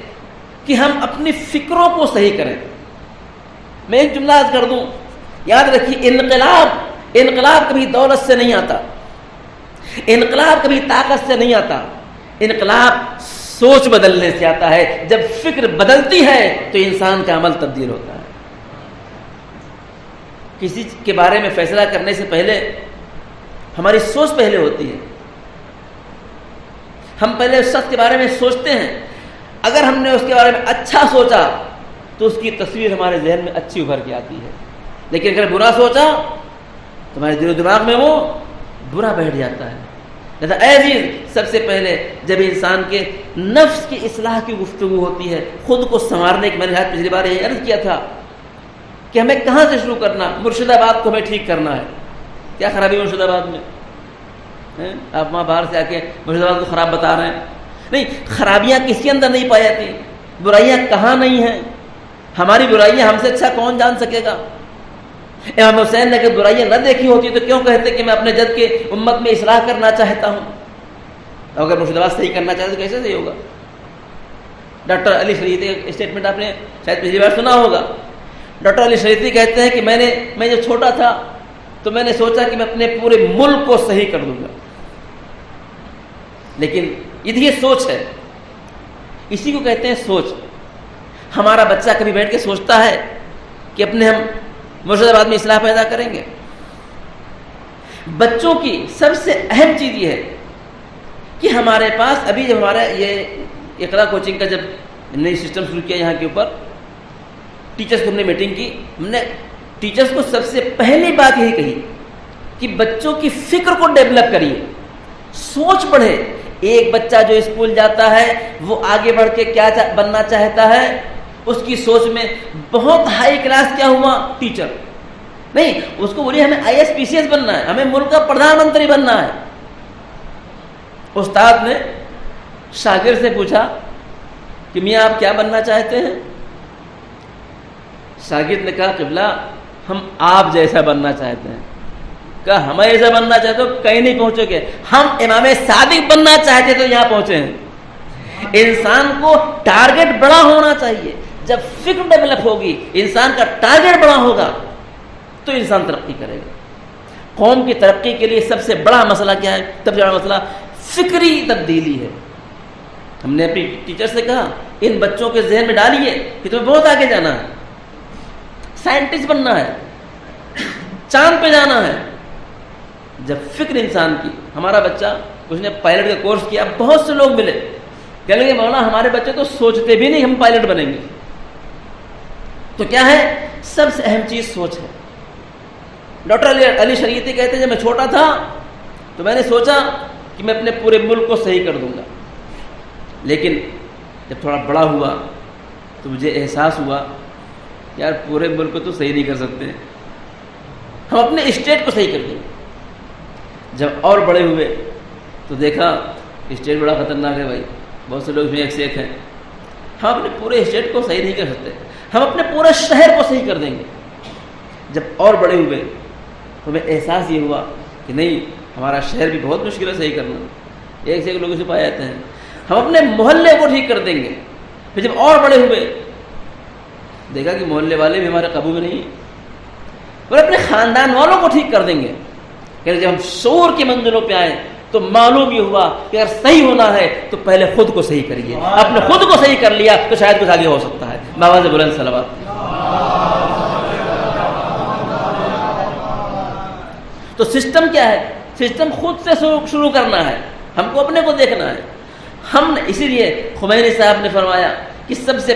S6: کہ ہم اپنی فکروں کو صحیح کریں۔ میں ایک جملہ عرض کر دوں، یاد رکھیے، انقلاب کبھی دولت سے نہیں آتا، انقلاب کبھی طاقت سے نہیں آتا، انقلاب سوچ بدلنے سے آتا ہے۔ جب فکر بدلتی ہے تو انسان کا عمل تبدیل ہوتا ہے۔ کسی کے بارے میں فیصلہ کرنے سے پہلے ہماری سوچ پہلے ہوتی ہے، ہم پہلے اس شخص کے بارے میں سوچتے ہیں، اگر ہم نے اس کے بارے میں اچھا سوچا تو اس کی تصویر ہمارے ذہن میں اچھی ابھر کے آتی ہے، لیکن اگر برا سوچا تو ہمارے دل و دماغ میں وہ برا بیٹھ جاتا ہے۔ لہذا اے عزیز، سب سے پہلے جب انسان کے نفس کی اصلاح کی گفتگو ہوتی ہے، خود کو سنوارنے کی، میں نے پچھلی بار یہ عرض کیا تھا کہ ہمیں کہاں سے شروع کرنا. مرشد آباد کو ہمیں ٹھیک کرنا ہے. کیا خرابی مرشد آباد میں؟ آپ وہاں باہر سے آ کے مرشد آباد کو خراب بتا رہے ہیں. نہیں، خرابیاں کسی اندر نہیں پائی جاتی، برائیاں کہاں نہیں ہیں. ہماری برائیاں ہم سے اچھا کون جان سکے گا؟ امام حسین نے اگر برائیاں نہ دیکھی ہوتی تو کیوں کہتے کہ میں اپنے جد کے امت میں اصلاح کرنا چاہتا ہوں؟ اگر مرشد آباد صحیح کرنا چاہتے تو کیسے صحیح ہوگا؟ ڈاکٹر علی شریعتی کا اسٹیٹمنٹ آپ نے شاید پچھلی بار سنا ہوگا. ڈاکٹر علی شریعتی کہتے ہیں کہ میں جب چھوٹا تھا تو میں نے سوچا کہ میں اپنے پورے ملک کو صحیح کر دوں گا. لیکن یہ سوچ ہے، اسی کو کہتے ہیں سوچ. ہمارا بچہ کبھی بیٹھ کے سوچتا ہے کہ اپنے ہم مرشد آباد میں اصلاح پیدا کریں گے؟ بچوں کی سب سے اہم چیز یہ ہے کہ ہمارے پاس ابھی جب ہمارا یہ اقرا کوچنگ کا جب نئی سسٹم شروع کیا یہاں کے اوپر، ٹیچرز کو ہم نے میٹنگ کی. ہم نے ٹیچرز کو سب سے پہلی بات یہی کہی کہ بچوں کی فکر کو ڈیولپ کریے، سوچ بڑھے. ایک بچہ جو اسکول جاتا ہے وہ آگے بڑھ کے کیا بننا چاہتا ہے، اس کی سوچ میں بہت ہائی کلاس کیا ہوا ٹیچر نہیں، اس کو بولیے ہمیں IAS PCS بننا ہے، ہمیں ملک کا پردھان منتری بننا ہے. استاد نے شاگرد سے پوچھا کہ میاں آپ کیا بننا چاہتے ہیں؟ شاگرد نے کہا قبلہ ہم آپ جیسا بننا چاہتے ہیں. کہا ہم ایسا بننا چاہتے ہو کہیں نہیں پہنچو گے، ہم امام صادق بننا چاہتے تو یہاں پہنچے ہیں. انسان کو ٹارگٹ بڑا ہونا چاہیے. جب فکر ڈیولپ ہوگی، انسان کا ٹارگٹ بڑا ہوگا تو انسان ترقی کرے گا. قوم کی ترقی کے لیے سب سے بڑا مسئلہ کیا ہے؟ سب سے بڑا مسئلہ فکری تبدیلی ہے. ہم نے اپنی ٹیچر سے کہا ان بچوں کے ذہن میں ڈالیے کہ تمہیں بہت آگے جانا ہے، سائنٹسٹ بننا ہے، چاند پہ جانا ہے. جب فکر انسان کی، ہمارا بچہ اس نے پائلٹ کا کورس کیا، بہت سے لوگ ملے کہنے لگے مولانا ہمارے بچے تو سوچتے بھی نہیں ہم پائلٹ بنیں گے. تو کیا ہے؟ سب سے اہم چیز سوچ ہے. ڈاکٹر علی شریعتی کہتے ہیں جب میں چھوٹا تھا تو میں نے سوچا کہ میں اپنے پورے ملک کو صحیح کر دوں گا. لیکن جب تھوڑا بڑا ہوا تو مجھے احساس ہوا یار پورے ملک کو تو صحیح نہیں کر سکتے، ہم اپنے اسٹیٹ کو صحیح کر دیں. جب اور بڑے ہوئے تو دیکھا اسٹیٹ بڑا خطرناک ہے بھائی، بہت سے لوگ اس میں ایک سے ایک ہیں. ہم اپنے پورے اسٹیٹ کو صحیح نہیں کر سکتے، ہم اپنے پورے شہر کو صحیح کر دیں گے. جب اور بڑے ہوئے تو ہمیں احساس یہ ہوا کہ نہیں، ہمارا شہر بھی بہت مشکل ہے صحیح کرنا، ایک سے ایک لوگ اسے پائے جاتے ہیں. ہم اپنے محلے کو ٹھیک کر دیں گے. پھر جب اور بڑے ہوئے دیکھا کہ محلے والے بھی ہمارے قابو میں نہیں ہیں، اور اپنے خاندان والوں کو ٹھیک کر دیں گے. کہ جب ہم شعور کی منزلوں پہ آئے تو معلوم یہ ہوا کہ اگر صحیح ہونا ہے تو پہلے خود کو صحیح کریے. اپنے خود کو صحیح کر لیا تو شاید کچھ آگے ہو سکتا ہے. بابا سے بلند صلوات. تو سسٹم کیا ہے؟ سسٹم خود سے شروع کرنا ہے، ہم کو اپنے کو دیکھنا ہے. ہم نے اسی لیے خمینی صاحب نے فرمایا کہ سب سے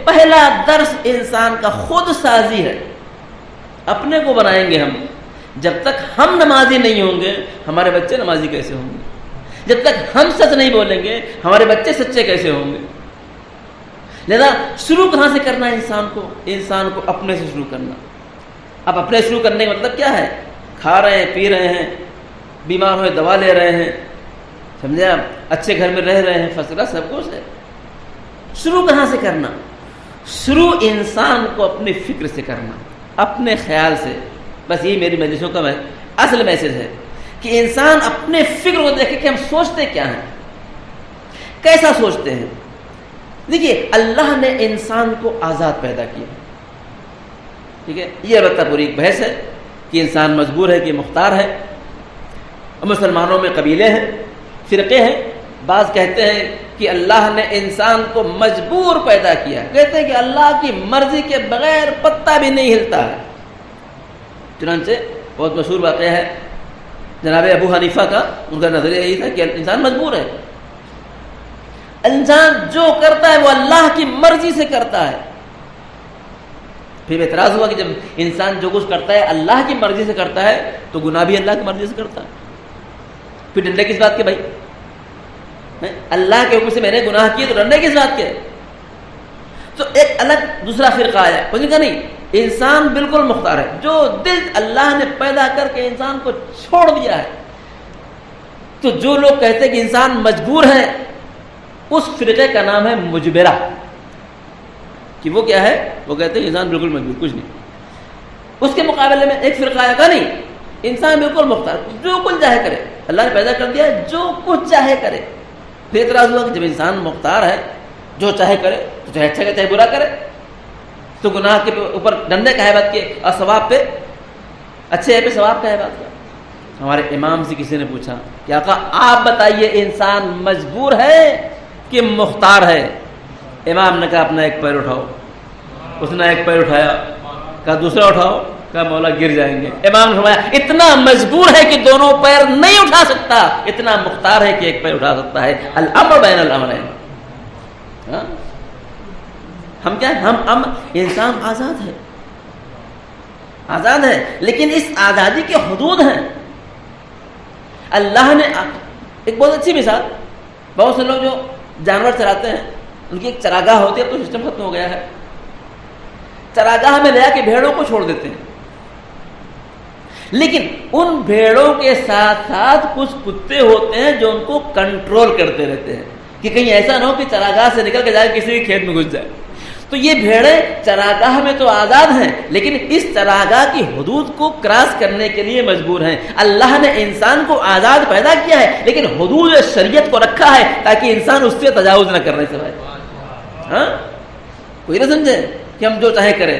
S6: پہلا درس انسان کا خود سازی ہے. اپنے کو بنائیں گے ہم. جب تک ہم نمازی نہیں ہوں گے ہمارے بچے نمازی کیسے ہوں گے؟ جب تک ہم سچ نہیں بولیں گے ہمارے بچے سچے کیسے ہوں گے؟ لہذا شروع کہاں سے کرنا ہے انسان کو اپنے سے شروع کرنا. اب اپنے شروع کرنے کا مطلب کیا ہے؟ کھا رہے ہیں، پی رہے ہیں، بیمار ہوئے دوا لے رہے ہیں، سمجھے آپ، اچھے گھر میں رہ رہے ہیں، فصلہ سب کچھ ہے. شروع کہاں سے کرنا؟ شروع انسان کو اپنی فکر سے کرنا، اپنے خیال سے. بس یہی میری مجلسوں کا اصل میسج ہے کہ انسان اپنے فکر کو دیکھے کہ ہم سوچتے کیا ہیں، کیسا سوچتے ہیں. دیکھیے اللہ نے انسان کو آزاد پیدا کیا، ٹھیک ہے. یہ البتہ پوری ایک بحث ہے کہ انسان مجبور ہے کہ مختار ہے. مسلمانوں میں قبیلے ہیں، فرقے ہیں. بعض کہتے ہیں کہ اللہ نے انسان کو مجبور پیدا کیا، کہتے ہیں کہ اللہ کی مرضی کے بغیر پتا بھی نہیں ہلتا ہے. چنانچہ بہت مشہور واقعہ ہے جناب ابو حنیفہ کا، ان کا نظریہ یہی تھا کہ انسان مجبور ہے، انسان جو کرتا ہے وہ اللہ کی مرضی سے کرتا ہے. پھر اعتراض ہوا کہ جب انسان جو کچھ کرتا ہے اللہ کی مرضی سے کرتا ہے تو گناہ بھی اللہ کی مرضی سے کرتا ہے. پھر ڈنڈے کس بات کے بھائی؟ اللہ کے حکم سے میں نے گناہ کیے تو ڈنڈے کس بات کے؟ تو ایک الگ دوسرا فرقہ آیا، اس نے کہا نہیں، انسان بالکل مختار ہے، جو دل اللہ نے پیدا کر کے انسان کو چھوڑ دیا ہے۔ تو جو لوگ کہتے ہیں کہ انسان مجبور ہے، اس فرقے کا نام ہے مجبرہ، کہ وہ کیا ہے، وہ کہتے ہیں انسان بالکل مجبور، کچھ نہیں۔ اس کے مقابلے میں ایک فرقہ آیا کہ نہیں، انسان بالکل مختار، جو کچھ چاہے کرے، اللہ نے پیدا کر دیا ہے، جو کچھ چاہے کرے۔ پھر اعتراض ہوا کہ جب انسان مختار ہے، جو چاہے کرے، تو چاہے اچھا کرے چاہے برا کرے، تو گناہ کے اوپر ڈنڈے کا ہے بات کے، اور ثواب پہ، اچھے پہ ثواب کا ہے بات کا۔ ہمارے امام سے کسی نے پوچھا کہ آقا آپ بتائیے انسان مجبور ہے کہ مختار ہے؟ امام نے کہا اپنا ایک پیر اٹھاؤ۔ اس نے ایک پیر اٹھایا، کہا دوسرا اٹھاؤ، کہا مولا گر جائیں گے۔ امام نے فرمایا اتنا مجبور ہے کہ دونوں پیر نہیں اٹھا سکتا، اتنا مختار ہے کہ ایک پیر اٹھا سکتا ہے۔ الامر بین الامرین۔ ہم کیا ہے، ہم انسان آزاد ہے، آزاد ہے، لیکن اس آزادی کے حدود ہیں۔ اللہ نے ایک بہت اچھی مثال، بہت سے لوگ جو جانور چراتے ہیں ان کی ایک چراگاہ ہوتی ہے، تو سسٹم ختم ہو گیا ہے، چراگاہ میں لے جا کے بھیڑوں کو چھوڑ دیتے ہیں، لیکن ان بھیڑوں کے ساتھ ساتھ کچھ کتے ہوتے ہیں جو ان کو کنٹرول کرتے رہتے ہیں کہ کہیں ایسا نہ ہو کہ چراگاہ سے نکل کے جائے کسی کے کھیت میں گھس جائے۔ تو یہ بھیڑیں چراگاہ میں تو آزاد ہیں، لیکن اس چراگاہ کی حدود کو کراس کرنے کے لیے مجبور ہیں۔ اللہ نے انسان کو آزاد پیدا کیا ہے، لیکن حدود شریعت کو رکھا ہے تاکہ انسان اس سے تجاوز نہ کرنے سے بھائی۔ کوئی نہ سمجھے کہ ہم جو چاہے کریں،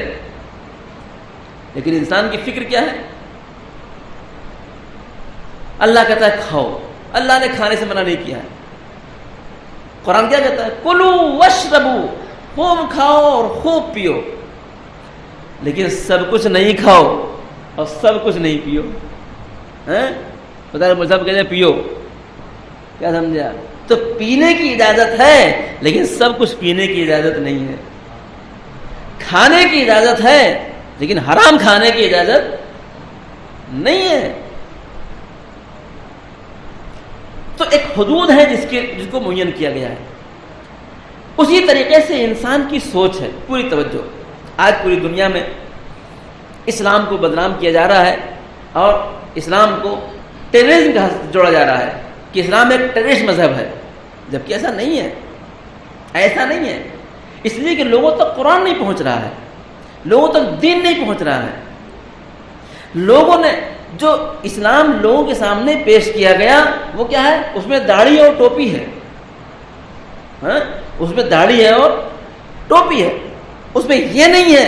S6: لیکن انسان کی فکر کیا ہے؟ اللہ کہتا ہے کھاؤ، اللہ نے کھانے سے منع نہیں کیا ہے۔ قرآن کیا کہتا ہے؟ کلو واشربو، خوب کھاؤ اور خوب پیو، لیکن سب کچھ نہیں کھاؤ اور سب کچھ نہیں پیو۔ پتا سب کہتے ہیں پیو، کیا سمجھا؟ تو پینے کی اجازت ہے لیکن سب کچھ پینے کی اجازت نہیں ہے، کھانے کی اجازت ہے لیکن حرام کھانے کی اجازت نہیں ہے۔ تو ایک حدود ہے جس کو معین کیا گیا ہے۔ اسی طریقے سے انسان کی سوچ ہے، پوری توجہ۔ آج پوری دنیا میں اسلام کو بدنام کیا جا رہا ہے اور اسلام کو ٹیررزم کا جوڑا جا رہا ہے کہ اسلام ایک ٹیررسٹ مذہب ہے، جبکہ ایسا نہیں ہے، ایسا نہیں ہے۔ اس لیے کہ لوگوں تک قرآن نہیں پہنچ رہا ہے، لوگوں تک دین نہیں پہنچ رہا ہے۔ لوگوں نے جو اسلام لوگوں کے سامنے پیش کیا گیا وہ کیا ہے؟ اس میں داڑھی اور ٹوپی ہے، اس میں داڑھی ہے اور ٹوپی ہے۔ اس میں یہ نہیں ہے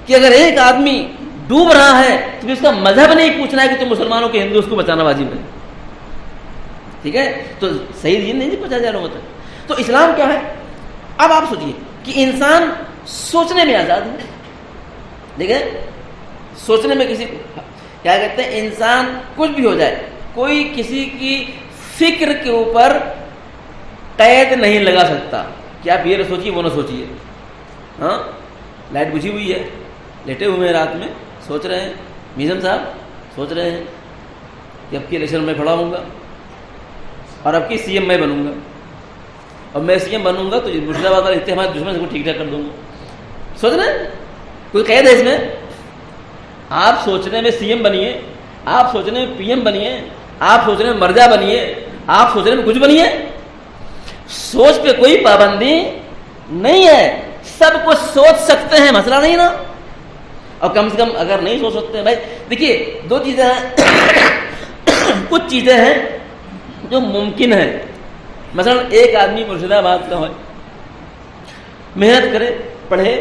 S6: کہ اگر ایک آدمی ڈوب رہا ہے تو اس کا مذہب نہیں پوچھنا ہے کہ تم مسلمانوں کے ہندو اس کو بچانا واجب ہے، ٹھیک ہے؟ تو صحیح دین نہیں پوچھا جا رہا ہوتا۔ تو اسلام کیا ہے؟ اب آپ سوچئے کہ انسان سوچنے میں آزاد ہے، دیکھیں سوچنے میں کسی کیا کہتے ہیں، انسان کچھ بھی ہو جائے، کوئی کسی کی فکر کے اوپر قید نہیں لگا سکتا کہ آپ یہ نہ سوچیے وہ نہ سوچیے۔ ہاں لائٹ بجھی ہوئی ہے، لیٹے ہوئے ہیں رات میں، سوچ رہے ہیں، میزم صاحب سوچ رہے ہیں کہ اب کی الیکشن میں کھڑا ہوں گا اور اب کی سی ایم میں بنوں گا، اور میں سی ایم بنوں گا تو مرشد آباد والے ہمارے دشمن سے کو ٹھیک ٹھاک کر دوں گا۔ سوچ رہے ہیں کوئی قید ہے اس میں؟ آپ سوچنے میں سی ایم بنیے، آپ سوچنے میں پی ایم بنیے، آپ سوچنے میں مرجع بنیے، آپ سوچنے میں کچھ بنیے، سوچ پہ کوئی پابندی نہیں ہے، سب کچھ سوچ سکتے ہیں، مسئلہ نہیں نا۔ اور کم سے کم اگر نہیں سوچ سکتے ہیں بھائی، دیکھیے دو چیزیں ہیں، کچھ چیزیں ہیں جو ممکن ہے۔ مثلا ایک آدمی مرشد آباد کا ہو، محنت کرے، پڑھے،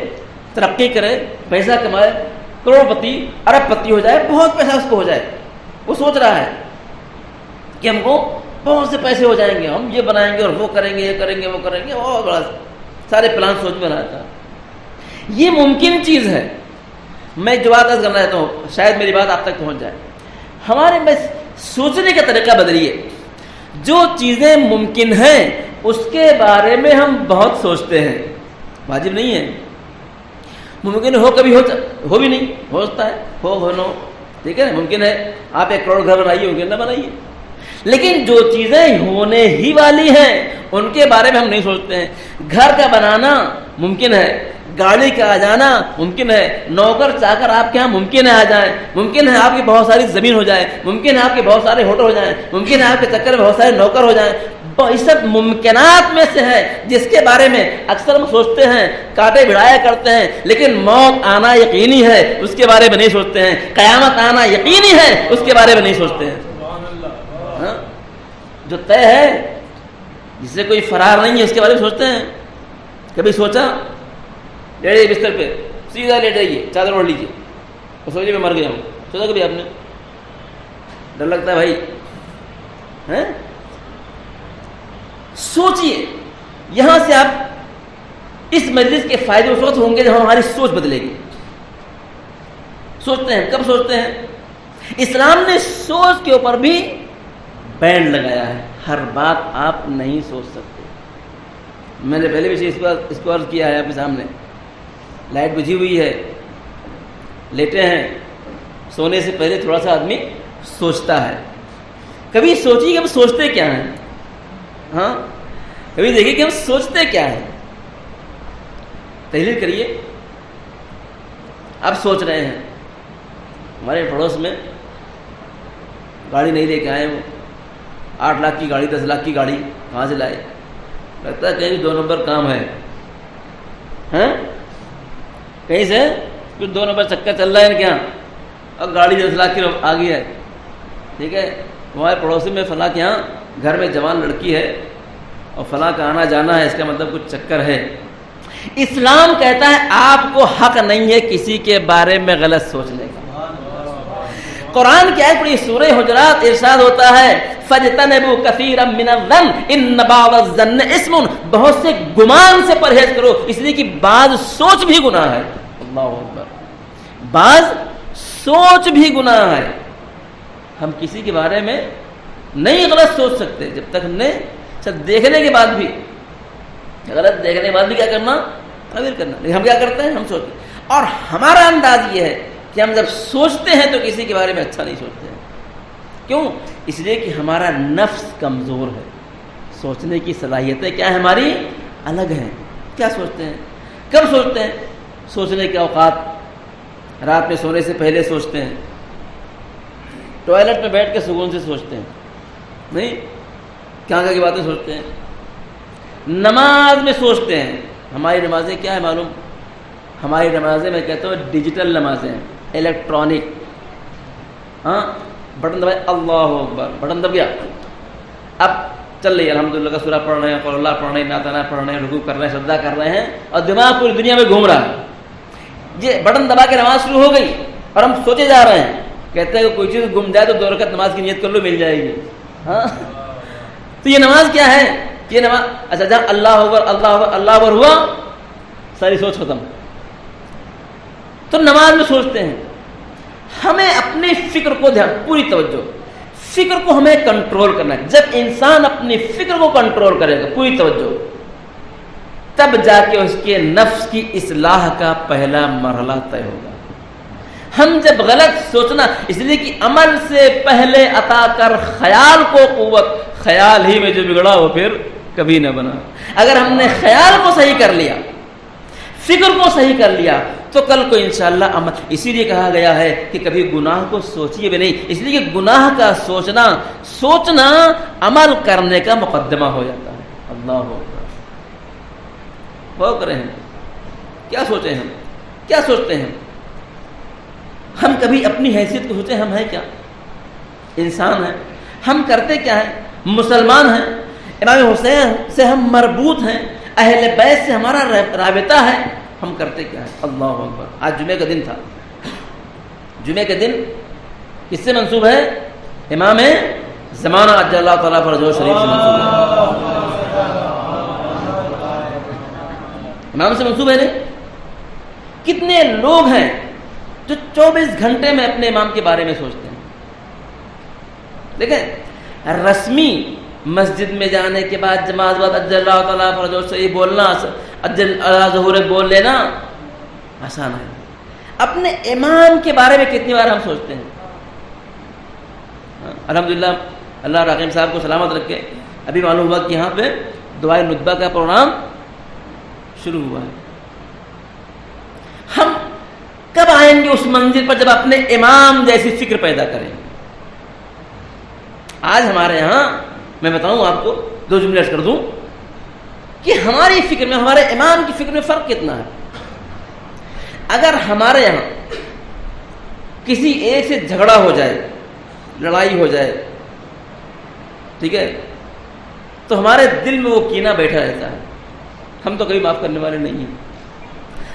S6: ترقی کرے، پیسہ کمائے، کروڑ پتی ارب پتی ہو جائے، بہت پیسہ اس کو ہو جائے، وہ سوچ رہا ہے کہ ہم کو بہت سے پیسے ہو جائیں گے، ہم یہ بنائیں گے اور وہ کریں گے، یہ کریں گے، وہ کریں گے، بہت بڑا سارے پلان سوچ میں رہا تھا۔ یہ ممکن چیز ہے۔ میں جو بات کرنا چاہتا ہوں شاید میری بات آپ تک پہنچ جائے، ہمارے میں سوچنے کا طریقہ بدلیے۔ جو چیزیں ممکن ہیں اس کے بارے میں ہم بہت سوچتے ہیں، واجب نہیں ہے، ممکن ہو کبھی ہو بھی نہیں، ہو سکتا ہے ہو نہ ہو، ٹھیک ہے، ممکن ہے آپ 1 کروڑ گھر بنائیے، ممکن نہ بنائیے، لیکن جو چیزیں ہونے ہی والی ہیں ان کے بارے میں ہم نہیں سوچتے ہیں. گھر کا بنانا ممکن ہے, گاڑی کا آ جانا ممکن ہے, نوکر چاہ کر آپ کے یہاں ممکن ہے آ جائیں, ممکن ہے آپ کی بہت ساری زمین ہو جائے, ممکن ہے آپ کے بہت سارے ہوٹل ہو جائیں, ممکن ہے آپ کے چکر میں بہت سارے نوکر ہو جائیں. یہ سب ممکنات میں سے ہے جس کے بارے میں اکثر ہم سوچتے ہیں, کاٹے بڑھایا کرتے ہیں, لیکن موت آنا یقینی ہے اس کے بارے میں نہیں سوچتے ہیں, قیامت آنا یقینی ہے اس کے بارے میں نہیں سوچتے ہیں. ہاں؟ جو طے ہے جس سے کوئی فرار نہیں ہے اس کے بارے میں سوچتے ہیں. کبھی سوچا لیٹے بستر پہ سیدھا لیٹ جائیے, چادر اوڑھ لیجیے اور سوچیے میں مر گیا ہوں, سوچا کبھی آپ نے؟ ڈر لگتا ہے بھائی. سوچئے, یہاں سے آپ اس مجلس کے فائدے اس وقت ہوں گے جب ہماری سوچ بدلے گی. سوچتے ہیں, کب سوچتے ہیں؟ اسلام نے سوچ کے اوپر بھی بین لگایا ہے. ہر بات آپ نہیں سوچ سکتے. میں نے پہلے بھی اس کو عرض کیا ہے آپ کے سامنے. لائٹ بجھی ہوئی ہے, لیٹے ہیں, سونے سے پہلے تھوڑا سا آدمی سوچتا ہے. کبھی سوچیے کہ ہم سوچتے کیا ہیں. ہاں, کبھی دیکھیے کہ ہم سوچتے کیا ہیں. تحریر کریے. آپ سوچ رہے ہیں ہمارے پڑوس میں گاڑی نہیں لے کے آئے, وہ 8 لاکھ کی گاڑی 10 لاکھ کی گاڑی کہاں سے لائے؟ لگتا ہے کہیں 2 نمبر کام ہے. ہاں, کہیں سے کچھ 2 نمبر چکر چل رہا ہے کیا, اور گاڑی 10 لاکھ کی آ گئی ہے. ٹھیک ہے, ہمارے پڑوسی میں فلاں کے یہاں گھر میں جوان لڑکی ہے اور فلاں کا آنا جانا ہے, اس کا مطلب کچھ چکر ہے. اسلام کہتا ہے آپ کو حق نہیں ہے کسی کے بارے میں غلط سوچنے کا. قرآن کی آیت پڑھی سورہ حجرات, ارشاد ہوتا ہے فَاجْتَنِبُوا كَثِيرًا مِّنَ الظَّنِّ إِنَّ بَعْضَ الظَّنِّ اسْمٌ, بہت سے گمان سے پرہیز کرو, اس لیے کہ بعض سوچ بھی گناہ ہے. اللہ اکبر, بعض سوچ بھی گناہ ہے. ہم کسی کے بارے میں نہیں غلط سوچ سکتے جب تک ہم نے دیکھنے کے بعد بھی, غلط دیکھنے کے بعد بھی کیا کرنا, تعبیر کرنا. لیکن ہم کیا کرتے ہیں, ہم سوچتے ہیں. اور ہمارا انداز یہ ہے کہ ہم جب سوچتے ہیں تو کسی کے بارے میں اچھا نہیں سوچتے ہیں. کیوں؟ اس لیے کہ ہمارا نفس کمزور ہے. سوچنے کی صلاحیتیں کیا ہے ہماری, الگ ہیں. کیا سوچتے ہیں, کب سوچتے ہیں؟ سوچنے کے اوقات رات میں سونے سے پہلے سوچتے ہیں, ٹوائلٹ میں بیٹھ کے سکون سے سوچتے ہیں, نہیں کیا کی باتیں سوچتے ہیں. نماز میں سوچتے ہیں. ہماری نمازیں کیا ہے معلوم؟ ہماری نمازیں میں کہتا ہوں ڈیجیٹل نمازیں ہیں, الیکٹرانک. ہاں, بٹن دبائے اللہ اکبر, بٹن دب گیا, اب چل رہی ہے الحمدللہ کا سورہ پڑھ رہے ہیں, قول اللہ پڑھ رہے ہیں, نعتانہ پڑھ رہے ہیں, رکوع کر رہے ہیں, سجدہ کر رہے ہیں, اور دماغ پوری دنیا میں گھوم رہا ہے. یہ بٹن دبا کے نماز شروع ہو گئی اور ہم سوچے جا رہے ہیں. کہتے ہیں کہ کوئی چیز گم جائے تو 2 رکعت نماز کی نیت کر لو, مل جائے گی. ہاں, تو یہ نماز کیا ہے؟ یہ نماز, اچھا جہاں اللہ اکبر اللہ اکبر اللہ اکبر ہوا, ساری سوچ ختم. تو نماز میں سوچتے ہیں. ہمیں اپنی فکر کو دھیان, پوری توجہ, فکر کو ہمیں کنٹرول کرنا ہے. جب انسان اپنی فکر کو کنٹرول کرے گا, پوری توجہ, تب جا کے اس کے نفس کی اصلاح کا پہلا مرحلہ طے ہوگا. ہم جب غلط سوچنا, اس لیے کہ عمل سے پہلے عطا کر خیال کو قوت, خیال ہی میں جو بگڑا وہ پھر کبھی نہ بنا. اگر ہم نے خیال کو صحیح کر لیا, فکر کو صحیح کر لیا, تو کل کو انشاءاللہ عمل. اسی لیے کہا گیا ہے کہ کبھی گناہ کو سوچیے بھی نہیں, اس لیے کہ گناہ کا سوچنا عمل کرنے کا مقدمہ ہو جاتا ہے. اللہ ہو کریں ہم کیا سوچیں, ہم کیا سوچتے ہیں؟ ہم کبھی اپنی حیثیت کو سوچیں, ہم ہیں کیا, انسان ہیں. ہم کرتے کیا ہیں, مسلمان ہیں, امام حسین سے ہم مربوط ہیں, اہل بیت سے ہمارا رابطہ ہے. ہم کرتے کیا ہیں؟ اللہ اکبر. آج جمعہ کا دن تھا. جمعہ کا دن کس سے منسوب ہے؟ امام زمانہ عجل اللہ تعالیٰ فرجہ شریف سے منسوب ہے. امام سے منسوب ہے نہیں. کتنے لوگ ہیں جو 24 گھنٹے میں اپنے امام کے بارے میں سوچتے ہیں. دیکھیں, رسمی مسجد میں جانے کے بعد جماعت بعد اجل اللہ تعالیٰ فرجہ سے بولنا, اجل ظہور بول لینا آسان ہے. اپنے امام کے بارے میں کتنی بار ہم سوچتے ہیں؟ الحمدللہ اللہ رحیم صاحب کو سلامت رکھے. ابھی معلوم ہوا کہ یہاں پہ دعائے ندبہ کا پروگرام شروع ہوا ہے. ہم کب آئیں گے اس منزل پر جب اپنے امام جیسی فکر پیدا کریں؟ آج ہمارے یہاں میں بتاؤں آپ کو، 2 جملے عرض کر دوں کہ ہماری فکر میں، ہمارے امام کی فکر میں فرق کتنا ہے. اگر ہمارے یہاں کسی ایک سے جھگڑا ہو جائے، لڑائی ہو جائے، ٹھیک ہے، تو ہمارے دل میں وہ کینہ بیٹھا رہتا ہے، ہم تو کبھی معاف کرنے والے نہیں ہیں.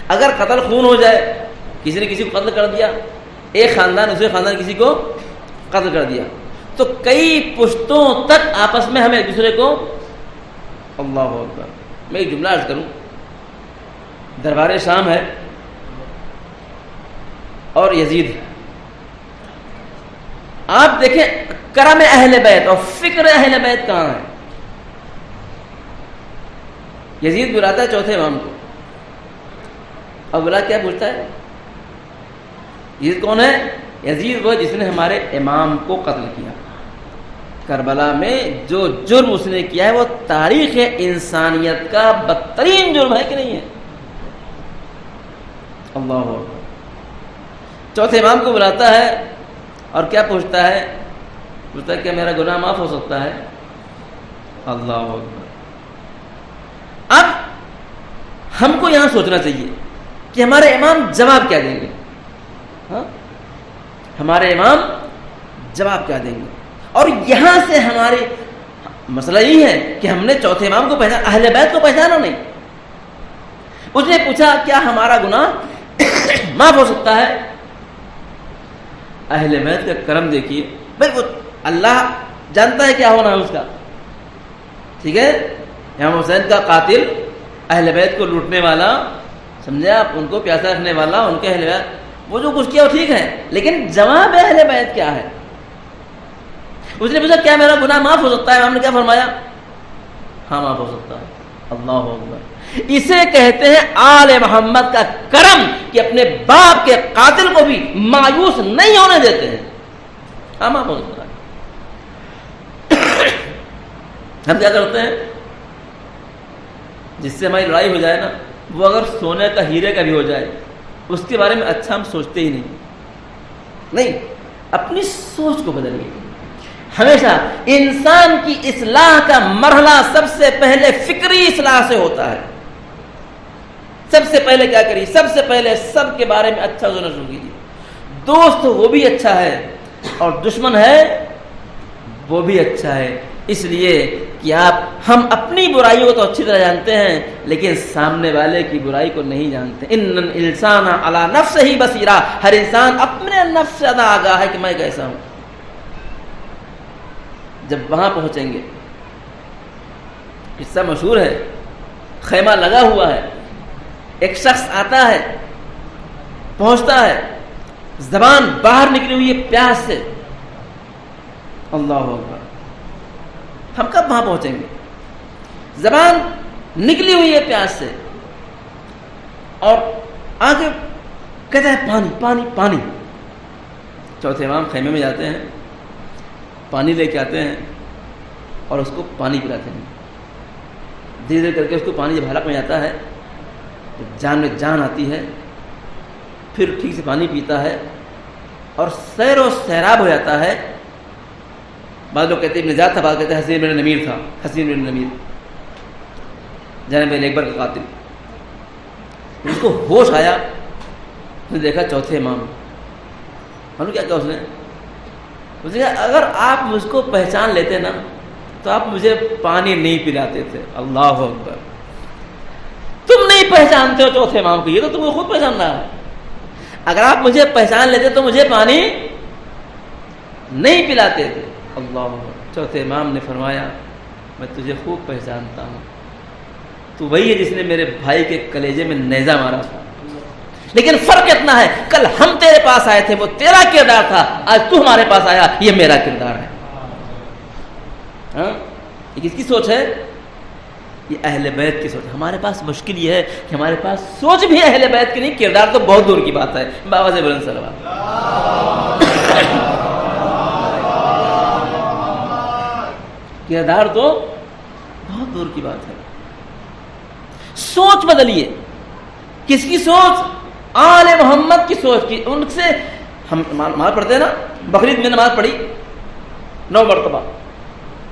S6: اگر قتل خون ہو جائے، کسی نے کسی کو قتل کر دیا، ایک خاندان دوسرے خاندان کسی کو قتل کر دیا، تو کئی پشتوں تک آپس میں ہم ایک دوسرے کو، اللہ اکبر، میں ایک جملہ عرض کروں، دربار شام ہے اور یزید ہے. آپ دیکھیں کرم اہل بیت اور فکر اہل بیت کہاں ہے. یزید بلاتا ہے چوتھے امام کو، اور بلا کیا پوچھتا ہے؟ یزید کون ہے؟ یزید وہ جس نے ہمارے امام کو قتل کیا. کربلا میں جو جرم اس نے کیا ہے وہ تاریخ انسانیت کا بدترین جرم ہے کہ نہیں ہے؟ اللہ اکبر. چوتھے امام کو بلاتا ہے اور کیا پوچھتا ہے؟ پوچھتا ہے کہ میرا گناہ معاف ہو سکتا ہے؟ اللہ اکبر. اب ہم کو یہاں سوچنا چاہیے کہ ہمارے امام جواب کیا دیں گے. ہاں، ہمارے امام جواب کیا دیں گے. اور یہاں سے ہمارے مسئلہ یہ ہے کہ ہم نے چوتھے امام کو پہچانا، اہل بیت کو پہچانا نہیں. اس نے پوچھا کیا ہمارا گناہ معاف ہو سکتا ہے؟ اہل بیت کا کرم دیکھیے بھائی، وہ اللہ جانتا ہے کیا ہونا ہے اس کا. ٹھیک ہے، امام حسین کا قاتل، اہل بیت کو لوٹنے والا، سمجھے آپ، ان کو پیاسا رکھنے والا، ان کے اہل بیت، وہ جو کچھ کیا وہ ٹھیک ہے، لیکن جواب اہل بیت کیا ہے؟ اس نے پوچھا کیا میرا گناہ معاف ہو سکتا ہے؟ امام نے کیا فرمایا؟ ہاں معاف ہو سکتا ہے. اللہ اکبر. اسے کہتے ہیں آل محمد کا کرم کہ اپنے باپ کے قاتل کو بھی مایوس نہیں ہونے دیتے ہیں. ہاں معاف ہو سکتا ہے. ہم کیا کرتے ہیں؟ جس سے ہماری لڑائی ہو جائے نا، وہ اگر سونے کا ہیرے کا بھی ہو جائے، اس کے بارے میں اچھا ہم سوچتے ہی نہیں. اپنی سوچ کو بدلیے. ہمیشہ انسان کی اصلاح کا مرحلہ سب سے پہلے فکری اصلاح سے ہوتا ہے. سب سے پہلے کیا کریے؟ سب سے پہلے سب کے بارے میں اچھا سوچنا شروع کیجیے. دوست وہ بھی اچھا ہے اور دشمن ہے وہ بھی اچھا ہے، اس لیے کہ ہم اپنی برائیوں کو تو اچھی طرح جانتے ہیں لیکن سامنے والے کی برائی کو نہیں جانتے. ان الانسان علی نفسہ بصیرہ، ہر انسان اپنے نفس سے آگاہ ہے کہ میں کیسا ہوں. جب وہاں پہنچیں گے، قصہ مشہور ہے، خیمہ لگا ہوا ہے، ایک شخص آتا ہے، پہنچتا ہے، زبان باہر نکلی ہوئی ہے پیاس سے. اللہ اکبر. ہم کب وہاں پہنچیں گے؟ زبان نکلی ہوئی ہے پیاس سے، اور آگے کہتا ہے پانی پانی پانی. چوتھے امام خیمے میں جاتے ہیں، پانی لے کے آتے ہیں اور اس کو پانی پلاتے ہیں. دھیرے دھیرے کر کے اس کو پانی جب حلق میں جاتا ہے تو جان میں جان آتی ہے. پھر ٹھیک سے پانی پیتا ہے اور سیر و سیراب ہو جاتا ہے. بعض لوگ کہتے ہیں ابن زیاد تھا، بعض کہتے ہیں حسین بن نمیر تھا. حسین بن نمیر جناب اکبر کا قاتل. اس کو ہوش آیا، اس نے دیکھا چوتھے امام. معلوم کیا اس نے کہا اگر آپ مجھ کو پہچان لیتے نا تو آپ مجھے پانی نہیں پلاتے تھے. اللہ اکبر. تم نہیں پہچانتے ہو چوتھے امام کو، یہ تو تم کو خود پہچان رہا ہے. اگر آپ مجھے پہچان لیتے تو مجھے پانی نہیں پلاتے تھے. اللہ اکبر. چوتھے امام نے فرمایا میں تجھے خوب پہچانتا ہوں، تو وہی ہے جس نے میرے بھائی کے کلیجے میں نیزہ مارا تھا. لیکن فرق اتنا ہے، کل ہم تیرے پاس آئے تھے وہ تیرا کردار تھا، آج تو ہمارے پاس آیا یہ میرا کردار ہے. ہاں، یہ کس کی سوچ ہے؟ یہ اہل بیت کی سوچ. ہمارے پاس مشکل یہ ہے کہ ہمارے پاس سوچ بھی اہل بیت کی نہیں، کردار تو بہت دور کی بات ہے. بابا سے بلند صلوات. کردار تو بہت دور کی بات ہے. سوچ بدلیے. کس کی سوچ؟ آل محمد کی سوچ کی. ان سے ہم نماز پڑھتے ہیں نا, بقرعید میں نماز پڑھی 9 مرتبہ,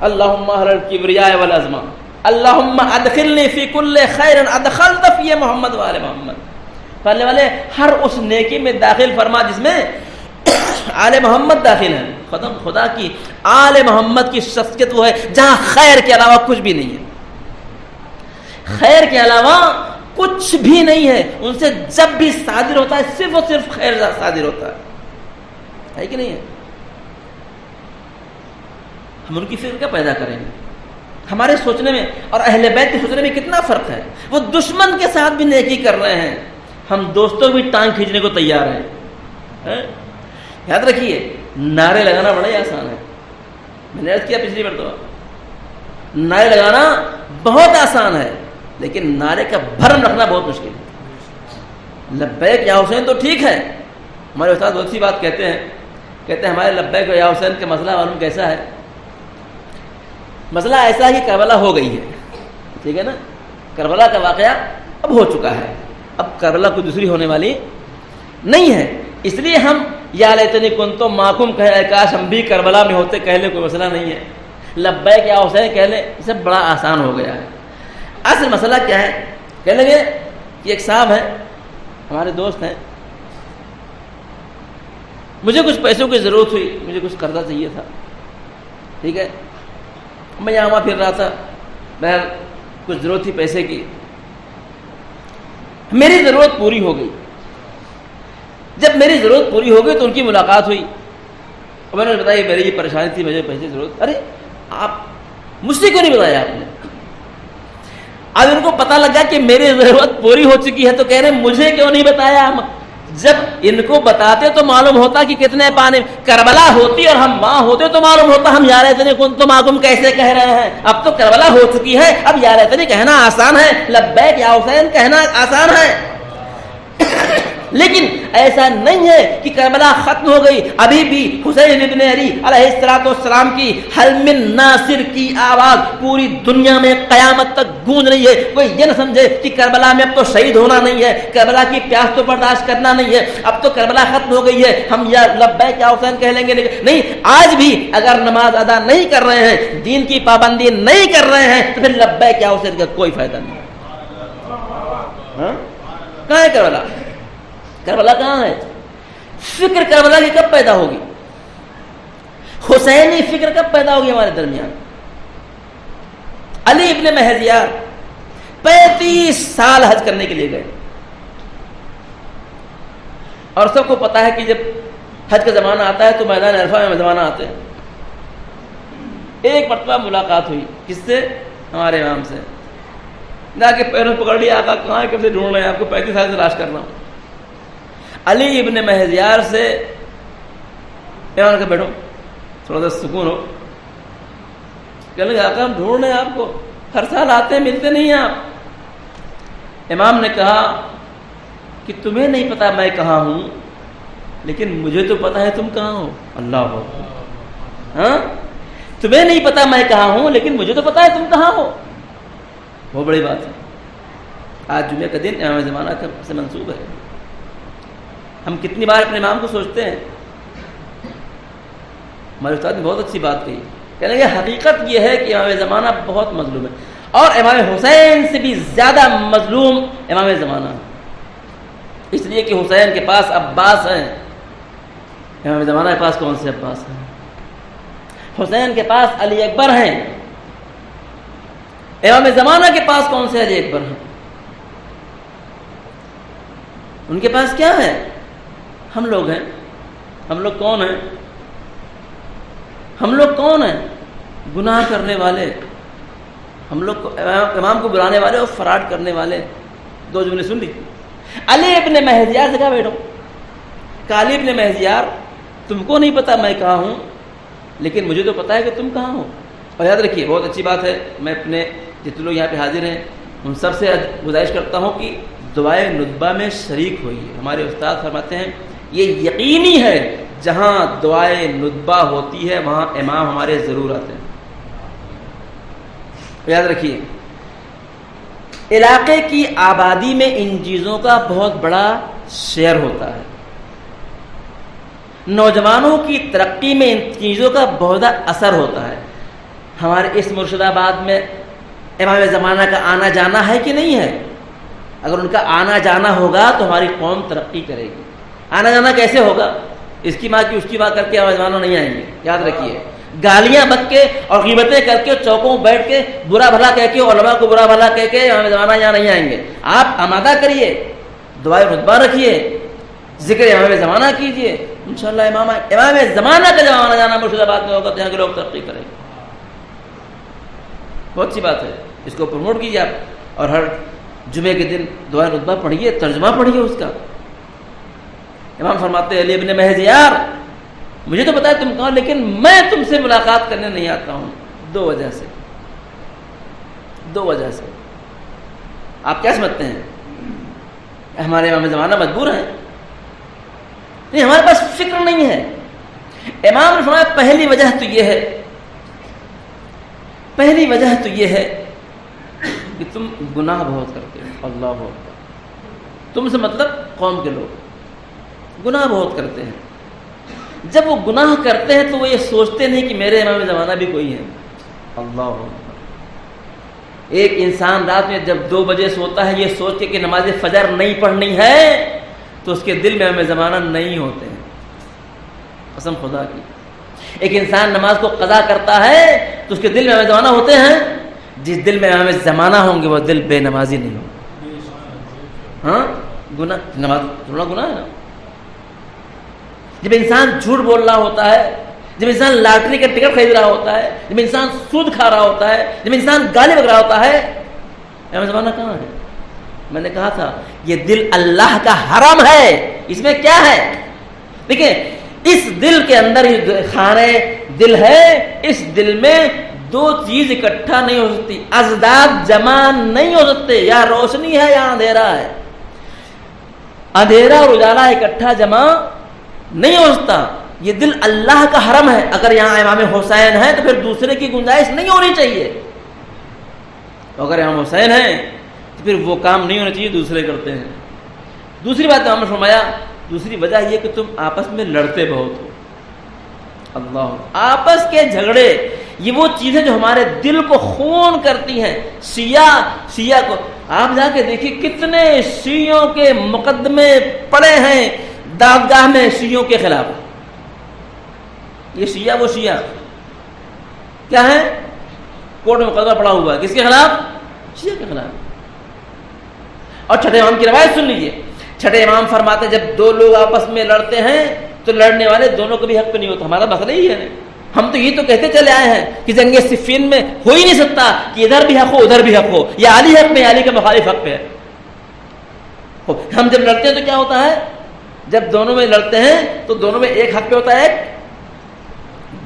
S6: اللہم اہل الکبریاء والعظمہ, اللہم ادخلنی فی کل خیر ادخلت فی محمد وآل محمد. پڑھنے والے ہر اس نیکی میں داخل فرما جس میں آل محمد داخل ہے. ختم. خدا کی آل محمد کی شخصیت وہ ہے جہاں خیر کے علاوہ کچھ بھی نہیں ہے. خیر کے علاوہ کچھ بھی نہیں ہے. ان سے جب بھی صادر ہوتا ہے صرف اور صرف خیر صادر ہوتا ہے کہ نہیں ہے؟ ہم ان کی فکر کا پیدا کریں گے. ہمارے سوچنے میں اور اہل بیت کے سوچنے میں کتنا فرق ہے. وہ دشمن کے ساتھ بھی نیکی کر رہے ہیں, ہم دوستوں بھی ٹانگ کھینچنے کو تیار ہیں. یاد رکھیے, نعرے لگانا بڑا ہی آسان ہے. میں نے عرض کیا پچھلی مرتبہ, نعرے لگانا بہت آسان ہے, لیکن نعرے کا بھرم رکھنا بہت مشکل ہے. لبیک یا حسین تو ٹھیک ہے. ہمارے استاد بہت سی بات کہتے ہیں ہمارے لبیک یا حسین کا مسئلہ معلوم کیسا ہے. مسئلہ ایسا ہے کہ کربلا ہو گئی ہے, ٹھیک ہے نا. کربلا کا واقعہ اب ہو چکا ہے, اب کربلا کوئی دوسری ہونے والی نہیں ہے. اس لیے ہم یا لیتنی کنتم معکم کہے, کاش ہم بھی کربلا میں ہوتے, کہہ لیں کوئی مسئلہ نہیں ہے. لبیک یا حسین کہہ لیں, اسے بڑا آسان ہو گیا ہے. اصل مسئلہ کیا ہے؟ کہہ لیں گے کہ ایک صاحب ہیں, ہمارے دوست ہیں, مجھے کچھ پیسوں کی ضرورت ہوئی, مجھے کچھ قرضہ چاہیے تھا, ٹھیک ہے. میں یہاں وہاں پھر رہا تھا, بہر کچھ ضرورت تھی پیسے کی, میری ضرورت پوری ہو گئی. جب میری ضرورت پوری ہو گئی تو ان کی ملاقات ہوئی, اور میں نے بتایا میری یہ پریشانی تھی, مجھے پیسے کی ضرورت. ارے آپ مجھ سے کیوں نہیں بتایا آپ نے؟ اب ان کو پتہ لگا کہ میری ضرورت پوری ہو چکی ہے, تو کہہ رہے مجھے کیوں نہیں بتایا. جب ان کو بتاتے تو معلوم ہوتا کہ کتنے پانے. کربلا ہوتی اور ہم وہاں ہوتے تو معلوم ہوتا ہم یا لیتنی کنتم معکم کیسے کہہ رہے ہیں. اب تو کربلا ہو چکی ہے, اب یا لیتنی کہنا آسان ہے, لبیک یا حسین کہنا آسان ہے. لیکن ایسا نہیں ہے کہ کربلا ختم ہو گئی. ابھی بھی حسین ابن علی علیہ السلام کی حل من ناصر کی آواز پوری دنیا میں قیامت تک گونج رہی ہے. کوئی یہ نہ سمجھے کہ کربلا میں اب تو شہید ہونا نہیں ہے, کربلا کی پیاس تو برداشت کرنا نہیں ہے, اب تو کربلا ختم ہو گئی ہے, ہم یا لبیک یا حسین کہہ لیں گے. نہیں, آج بھی اگر نماز ادا نہیں کر رہے ہیں, دین کی پابندی نہیں کر رہے ہیں, تو پھر لبیک یا حسین کا کوئی فائدہ نہیں. کہاں ہے کربلا؟ کربلا کہاں ہے؟ فکر کربلا کی کب پیدا ہوگی؟ حسینی فکر کب پیدا ہوگی ہمارے درمیان؟ علی ابن مہدیار 35 سال حج کرنے کے لیے گئے, اور سب کو پتا ہے کہ جب حج کا زمانہ آتا ہے تو میدان عرفہ میں مہمانہ آتے ہیں. ایک مرتبہ ملاقات ہوئی, کس سے؟ ہمارے امام سے. جا کے پیروں پکڑ لیا, آقا کہاں ہے, کب سے ڈھونڈ رہے ہیں آپ کو, 35 سال سے تلاش کر رہا ہوں. علی ابن مہدیار سے امام نے کہا بیٹھو تھوڑا سا سکون ہو. کہنے لگا آقا ہم ڈھونڈ رہے ہیں آپ کو, ہر سال آتے ہیں ملتے نہیں ہیں آپ. امام نے کہا کہ تمہیں نہیں پتا میں کہاں ہوں, لیکن مجھے تو پتا ہے تم کہاں ہو. اللہ اکبر. ہاں, تمہیں نہیں پتا میں کہاں ہوں, لیکن مجھے تو پتا ہے تم کہاں ہو. بہت بڑی بات ہے. آج جمعہ کا دن امام زمانہ کا سے منسوب ہے. ہم کتنی بار اپنے امام کو سوچتے ہیں. ہمارے استاد نے بہت اچھی بات کہی, کہنے لگے حقیقت یہ ہے کہ امام زمانہ بہت مظلوم ہے, اور امام حسین سے بھی زیادہ مظلوم امام زمانہ ہے. اس لیے کہ حسین کے پاس عباس ہیں, امام زمانہ کے پاس کون سے عباس ہیں؟ حسین کے پاس علی اکبر ہیں, امام زمانہ کے پاس کون سے علی اکبر ہیں؟ ان کے پاس کیا ہے؟ ہم لوگ ہیں. ہم لوگ کون ہیں؟ ہم لوگ کون ہیں؟ گناہ کرنے والے. ہم لوگ امام کو بلانے والے اور فراڈ کرنے والے. 2 جملے سن لی. علی ابن مہدیار سے کہا بیٹھو, کہ علی ابن مہدیار تم کو نہیں پتا میں کہاں ہوں, لیکن مجھے تو پتا ہے کہ تم کہاں ہو. اور یاد رکھیے بہت اچھی بات ہے, میں اپنے جتنے لوگ یہاں پہ حاضر ہیں ان سب سے گزارش کرتا ہوں کہ دعائے ندبہ میں شریک ہوئیے. ہمارے استاد فرماتے ہیں یہ یقینی ہے جہاں دعائے ندبہ ہوتی ہے وہاں امام ہمارے ضرور آتے ہیں. یاد رکھیے علاقے کی آبادی میں ان چیزوں کا بہت بڑا شیئر ہوتا ہے، نوجوانوں کی ترقی میں ان چیزوں کا بہت بڑا اثر ہوتا ہے۔ ہمارے اس مرشد آباد میں امام زمانہ کا آنا جانا ہے کہ نہیں ہے؟ اگر ان کا آنا جانا ہوگا تو ہماری قوم ترقی کرے گی۔ آنا جانا کیسے ہوگا؟ اس کی ماں کی اس کی بات کر کے امام زمانہ نہیں آئیں گے، یاد رکھیے، گالیاں بک کے اور غیبتیں کر کے چوکوں میں بیٹھ کے برا بھلا کہہ کے علماء کو برا بھلا کہہ کے امام زمانہ یہاں نہیں آئیں گے۔ آپ آمادہ کریے، دعائے رتبہ رکھیے، ذکر امام زمانہ کیجیے، انشاءاللہ امام زمانہ کا جب آنا جانا مرشد آباد میں ہوگا تو یہاں کے لوگ ترقی کریں گے۔ بہت سی بات ہے، اس کو پروموٹ کیجیے آپ، اور ہر جمعے کے دن دعائے رتبہ پڑھیے، ترجمہ پڑھیے اس کا۔ امام فرماتے ہیں علی ابن مہدی، یار مجھے تو پتا ہے تم کون، لیکن میں تم سے ملاقات کرنے نہیں آتا ہوں، دو وجہ سے۔ آپ کیا سمجھتے ہیں ہمارے امام زمانہ مجبور ہیں؟ نہیں، ہمارے پاس فکر نہیں ہے۔ امام نے فرمایا پہلی وجہ تو یہ ہے کہ تم گناہ بہت کرتے ہو۔ اللہ اکبر، تم سے مطلب قوم کے لوگ گناہ بہت کرتے ہیں۔ جب وہ گناہ کرتے ہیں تو وہ یہ سوچتے نہیں کہ میرے امام زمانہ بھی کوئی ہے۔ اللہ اکبر، ایک انسان رات میں جب 2 بجے سوتا ہے یہ سوچ کے کہ نماز فجر نہیں پڑھنی ہے تو اس کے دل میں امام زمانہ نہیں ہوتے ہیں، قسم خدا کی۔ ایک انسان نماز کو قضا کرتا ہے تو اس کے دل میں امام زمانہ ہوتے ہیں، جس دل میں امام زمانہ ہوں گے وہ دل بے نمازی نہیں ہوگا۔ ہاں، گناہ، نماز تھوڑا گناہ ہے نا۔ جب انسان جھوٹ بول رہا ہوتا ہے، جب انسان لاٹری کا ٹکٹ خرید رہا ہوتا ہے، جب انسان سود کھا رہا ہوتا ہے، جب انسان گالی بک رہا ہوتا ہے، امام زمانہ کہاں ہے؟ میں نے کہا تھا یہ دل اللہ کا حرم ہے، اس میں کیا ہے؟ دیکھیں، اس دل کے اندر خانے دل ہے، اس دل میں 2 چیز اکٹھا نہیں ہو سکتی، ازداد جمع نہیں ہو سکتے، یا روشنی ہے یا اندھیرا ہے۔ اندھیرا اور اجالا اکٹھا جمع نہیں ہو سکتا۔ یہ دل اللہ کا حرم ہے، اگر یہاں امام حسین ہے تو پھر دوسرے کی گنجائش نہیں ہونی چاہیے، اگر امام حسین ہے تو پھر وہ کام نہیں ہونا چاہیے دوسرے کرتے ہیں۔ دوسری بات امام نے فرمایا، دوسری وجہ یہ کہ تم آپس میں لڑتے بہت ہو۔ اللہ، آپس کے جھگڑے یہ وہ چیزیں جو ہمارے دل کو خون کرتی ہیں۔ شیعہ کو آپ جا کے دیکھیے کتنے شیعوں کے مقدمے پڑے ہیں دادگاہ میں شیعوں کے خلاف۔ یہ شیعہ وہ شیعہ کیا ہے؟ کورٹ میں مقدمہ پڑا ہوا ہے، کس کے خلاف؟ شیعہ کے خلاف۔ اور چھٹے امام کی روایت سن لیجیے، چھٹے امام فرماتے جب 2 لوگ آپس میں لڑتے ہیں تو لڑنے والے دونوں کو بھی حق پہ نہیں ہوتا۔ ہمارا مسئلہ ہی ہے، ہم تو یہ تو کہتے چلے آئے ہیں کہ جنگ صفین میں ہو ہی نہیں سکتا کہ ادھر بھی حق ہو ادھر بھی حق ہو، یا علی حق میں یا علی کا مخالف حق پہ ہے۔ ہم جب لڑتے ہیں تو کیا ہوتا ہے؟ جب دونوں میں لڑتے ہیں تو دونوں میں ایک حق پہ ہوتا ہے، ایک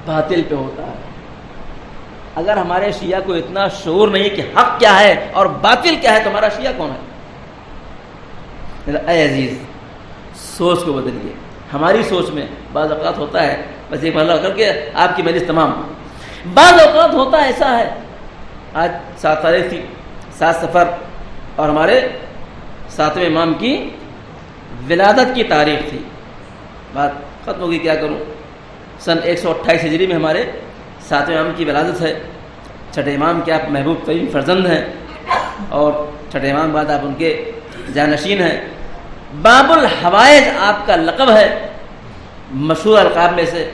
S6: باطل پہ ہوتا ہے۔ اگر ہمارے شیعہ کو اتنا شعور نہیں کہ حق کیا ہے اور باطل کیا ہے تو ہمارا شیعہ کون ہے؟ اے عزیز، سوچ کو بدلیے۔ ہماری سوچ میں بعض اوقات ہوتا ہے، بس ایک مرحلہ کر کے آپ کی مجلس تمام، بعض اوقات ہوتا ایسا ہے، آج 7 تاریخ تھی، 7 صفر، اور ہمارے 7ویں امام کی ولادت کی تاریخ تھی، بات ختم ہوگی، کیا کروں، سن 128 ہجری میں ہمارے 7ویں امام کی ولادت ہے۔ چھٹے امام کے آپ محبوب ترین فرزند ہیں، اور چھٹے امام بعد آپ ان کے جانشین ہیں۔ باب الحوائج آپ کا لقب ہے، مشہور القاب میں سے۔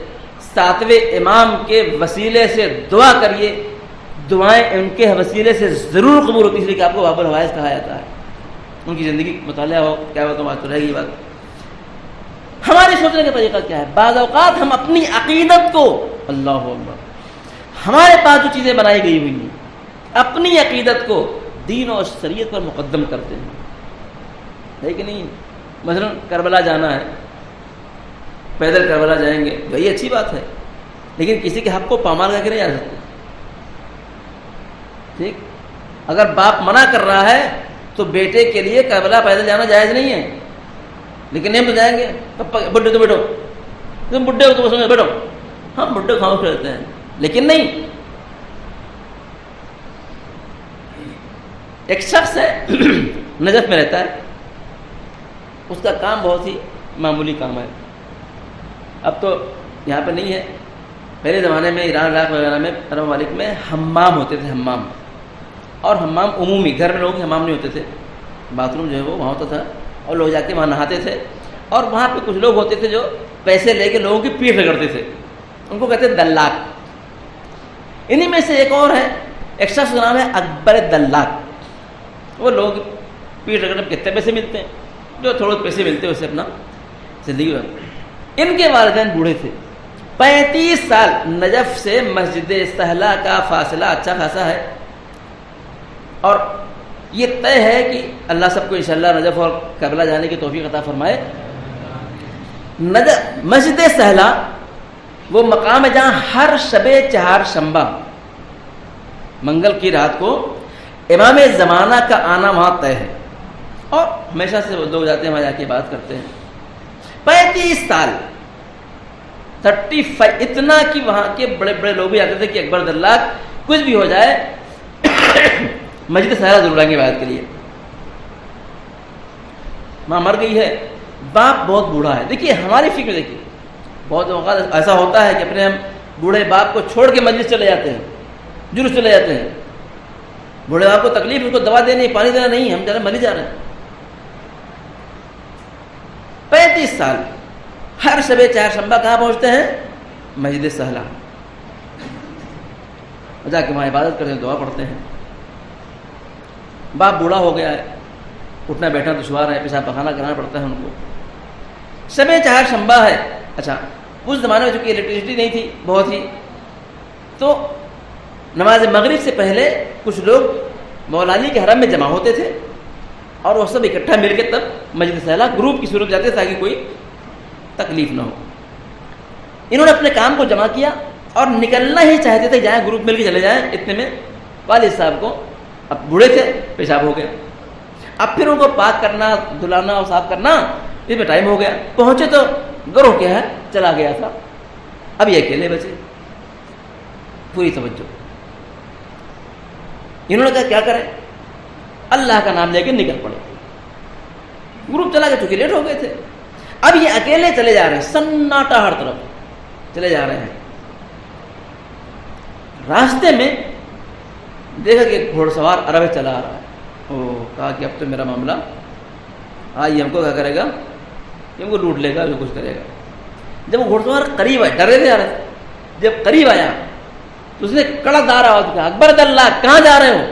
S6: 7ویں امام کے وسیلے سے دعا کریے، دعائیں ان کے وسیلے سے ضرور قبول ہوتی، اس لیے کہ آپ کو باب الحوائج کہا جاتا ہے۔ ان کی زندگی مطالعہ ہو، کیا بات بات تو رہے گی بات۔ ہمارے سوچنے کا طریقہ کیا ہے؟ بعض اوقات ہم اپنی عقیدت کو، اللہ اکبر، ہمارے پاس جو چیزیں بنائی گئی ہوئی ہیں، اپنی عقیدت کو دین اور شریعت پر مقدم کرتے ہیں، ہے کہ نہیں؟ مثلا کربلا جانا ہے، پیدل کربلا جائیں گے، وہی اچھی بات ہے، لیکن کسی کے حق کو پامال کر کے نہیں جا سکتے، ٹھیک؟ اگر باپ منع کر رہا ہے تو بیٹے کے لیے کربلا پیدل جانا جائز نہیں ہے، لیکن ہم تو جائیں گے، بڈھے تو بیٹھو، تم بڈھے ہو تو سمجھ بیٹھو، ہم بڈھے خاموش رہتے ہیں، لیکن نہیں، ایک شخص ہے نجف میں رہتا ہے، اس کا کام بہت ہی معمولی کام ہے. اب تو یہاں پہ نہیں ہے، پہلے زمانے میں ایران عراق وغیرہ میں عرب ممالک میں حمام ہوتے تھے، حمام. اور حمام عمومی، گھر میں لوگوں کے حمام نہیں ہوتے تھے، باتھ روم جو ہے وہ وہاں ہوتا تھا اور لوگ جا کے وہاں نہاتے تھے. اور وہاں پہ کچھ لوگ ہوتے تھے جو پیسے لے کے لوگوں کی پیٹھ رگڑتے تھے، ان کو کہتے ہیں دلاک. انہی میں سے ایک اور ہے، ایک شخص کا نام ہے اکبر دلاک. وہ لوگ پیٹھ رگڑنے میں کتنے پیسے ملتے ہیں، جو تھوڑے پیسے ملتے ہیں اسے اپنا زندگی میں. ان کے والدین بوڑھے تھے، 35 سال نجف سے مسجد سہلا کا فاصلہ اچھا خاصا ہے. اور یہ طے ہے کہ اللہ سب کو انشاءاللہ نجف اور کربلا جانے کی توفیق عطا فرمائے. مسجد سہلا وہ مقام ہے جہاں ہر شب چہارشنبہ منگل کی رات کو امام زمانہ کا آنا وہاں طے ہے، اور ہمیشہ سے وہ لوگ جاتے ہیں وہاں جا کے بات کرتے ہیں. 35 سال 35 اتنا کہ وہاں کے بڑے بڑے لوگ بھی آتے تھے کہ اکبر دلاک کچھ بھی ہو جائے مسجد سہلا ضرور آئیں گے بات کے لیے. ماں مر گئی ہے، باپ بہت بوڑھا ہے. دیکھیے ہماری فکر دیکھیے، بہت اوقات ایسا ہوتا ہے کہ اپنے ہم بوڑھے باپ کو چھوڑ کے مجلس چلے جاتے ہیں، جلوس چلے جاتے ہیں. بوڑھے باپ کو تکلیف، اس کو دوا دینی، پانی دینا نہیں، ہم جانا مری جا رہے ہیں. 35 سال ہر شب چہارشنبہ کہاں پہنچتے ہیں؟ مسجد سہلا. جا کے وہاں عبادت کرتے ہیں، دعا پڑھتے ہیں. باپ بوڑھا ہو گیا ہے، اٹھنا بیٹھنا دشوار ہے، پیشاب پخانہ کرانا پڑتا ہے ان کو. شب چہارشنبہ ہے. اچھا اس زمانے میں چونکہ الیکٹریسٹی نہیں تھی بہت ہی، تو نماز مغرب سے پہلے کچھ لوگ مولالی کے حرم میں جمع ہوتے تھے اور وہ سب اکٹھا مل کے تب مسجد سہلا گروپ کی صورت جاتے تاکہ کوئی تکلیف نہ ہو. انہوں نے اپنے کام کو جمع کیا اور نکلنا ہی چاہتے تھے، جائیں گروپ مل کے چلے جائیں. اتنے میں والد صاحب کو، اب بوڑھے تھے، پیشاب ہو گیا. اب پھر ان کو پاک کرنا، دھلانا اور صاف کرنا، اس میں ٹائم ہو گیا. پہنچے تو گروہ کیا ہے چلا گیا تھا. اب یہ اکیلے بچے. پوری توجہ. انہوں نے کہا کیا کریں، اللہ کا نام لے کے نکل پڑے. گروپ چلا گیا چونکہ لیٹ ہو گئے تھے. اب یہ اکیلے چلے جا رہے ہیں، سناٹا ہر طرف چلے جا رہے ہیں. راستے میں دیکھا کہ گھوڑ سوار عربی چلا آ رہا ہے. کہا کہ اب تو میرا معاملہ، یہ ہم کو کیا کرے گا، یہ ہم کو لوٹ لے گا، جو کچھ کرے گا. جب وہ گھوڑ سوار قریب آئے، ڈرے تھے آ رہے تھے، جب قریب آیا تو اس نے کڑکدار آواز کہا اکبر دلاک کہاں جا رہے ہو؟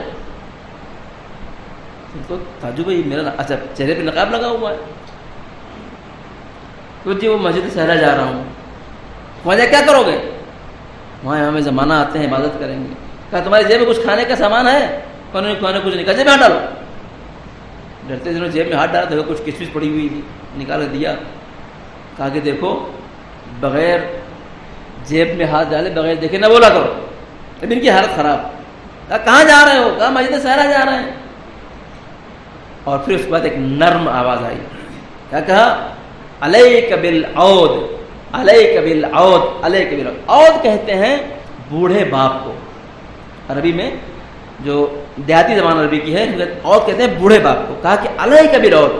S6: تو تاجو بھائی میرا اچھا چہرے پہ نقاب لگا ہوا ہے. تو جی وہ مسجد سہلا جا رہا ہوں. وہاں جا کیا کرو گے؟ وہاں ہمیں زمانہ آتے ہیں، عبادت کریں گے. کہا تمہاری جیب میں کچھ کھانے کا سامان ہے؟ کھانے کچھ نہیں. کہا جیب میں ہاتھ ڈالو. ڈرتے دنوں جیب میں ہاتھ ڈالا تو کچھ کشمش پڑی ہوئی تھی، نکال کے دیا. کہا کہ دیکھو بغیر جیب میں ہاتھ ڈالے بغیر دیکھے نہ بولا کرو. اب ان کی حالت خراب. کہا کہاں جا رہے ہو؟ کہا مسجد سہلا جا رہے ہیں. اور پھر اس کے بعد ایک نرم آواز آئی. کیا کہا؟ علیک بالعود، علیک بالعود، علیک بالعود. عود کہتے ہیں بوڑھے باپ کو عربی میں، جو دیہاتی زبان عربی کی ہے، عود کہتے ہیں بوڑھے باپ کو. کہا کہ علیک بالعود،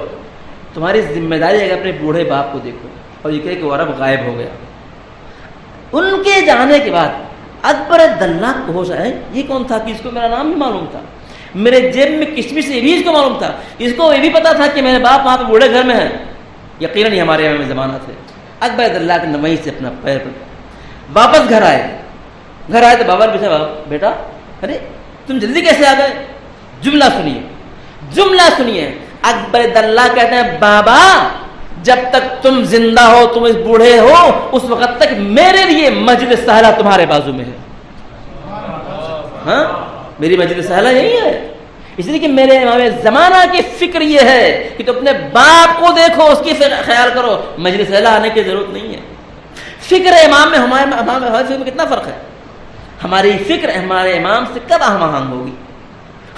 S6: تمہاری ذمہ داری ہے کہ اپنے بوڑھے باپ کو دیکھو. اور یہ کہے کہ وہ عرب غائب ہو گیا. ان کے جانے کے بعد اکبر دلاک کو ہوش آئے یہ کون تھا کہ اس کو میرا نام بھی معلوم تھا، میرے جیب میں کشمش سے بھی اس کو معلوم تھا، اس کو یہ بھی پتا تھا کہ میرے باپ وہاں پہ بوڑھے گھر میں ہیں. یقیناً ہی ہمارے یہاں میں زمانہ تھے. اکبر دلاک نے وہیں سے اپنا پیر پر واپس گھر آئے. گھر آئے تو بابا نے پوچھا بیٹا ارے تم جلدی کیسے آ گئے؟ جملہ سنیے، جملہ سنیے. اکبر دلاک کہتے ہیں بابا جب تک تم زندہ ہو، تم اس بوڑھے ہو، اس وقت تک میرے لیے مسجد سہلا تمہارے بازو میں ہے. ہاں میری مسجد سہلا یہی ہے. اس لیے کہ میرے امام زمانہ کی فکر یہ ہے کہ تم اپنے باپ کو دیکھو، اس کی خیال کرو. مسجد سہلا آنے کی ضرورت نہیں ہے. فکر امام میں ہمارے فکر میں کتنا فرق ہے. ہماری فکر ہمارے امام سے کب ہم آہنگ ہوگی؟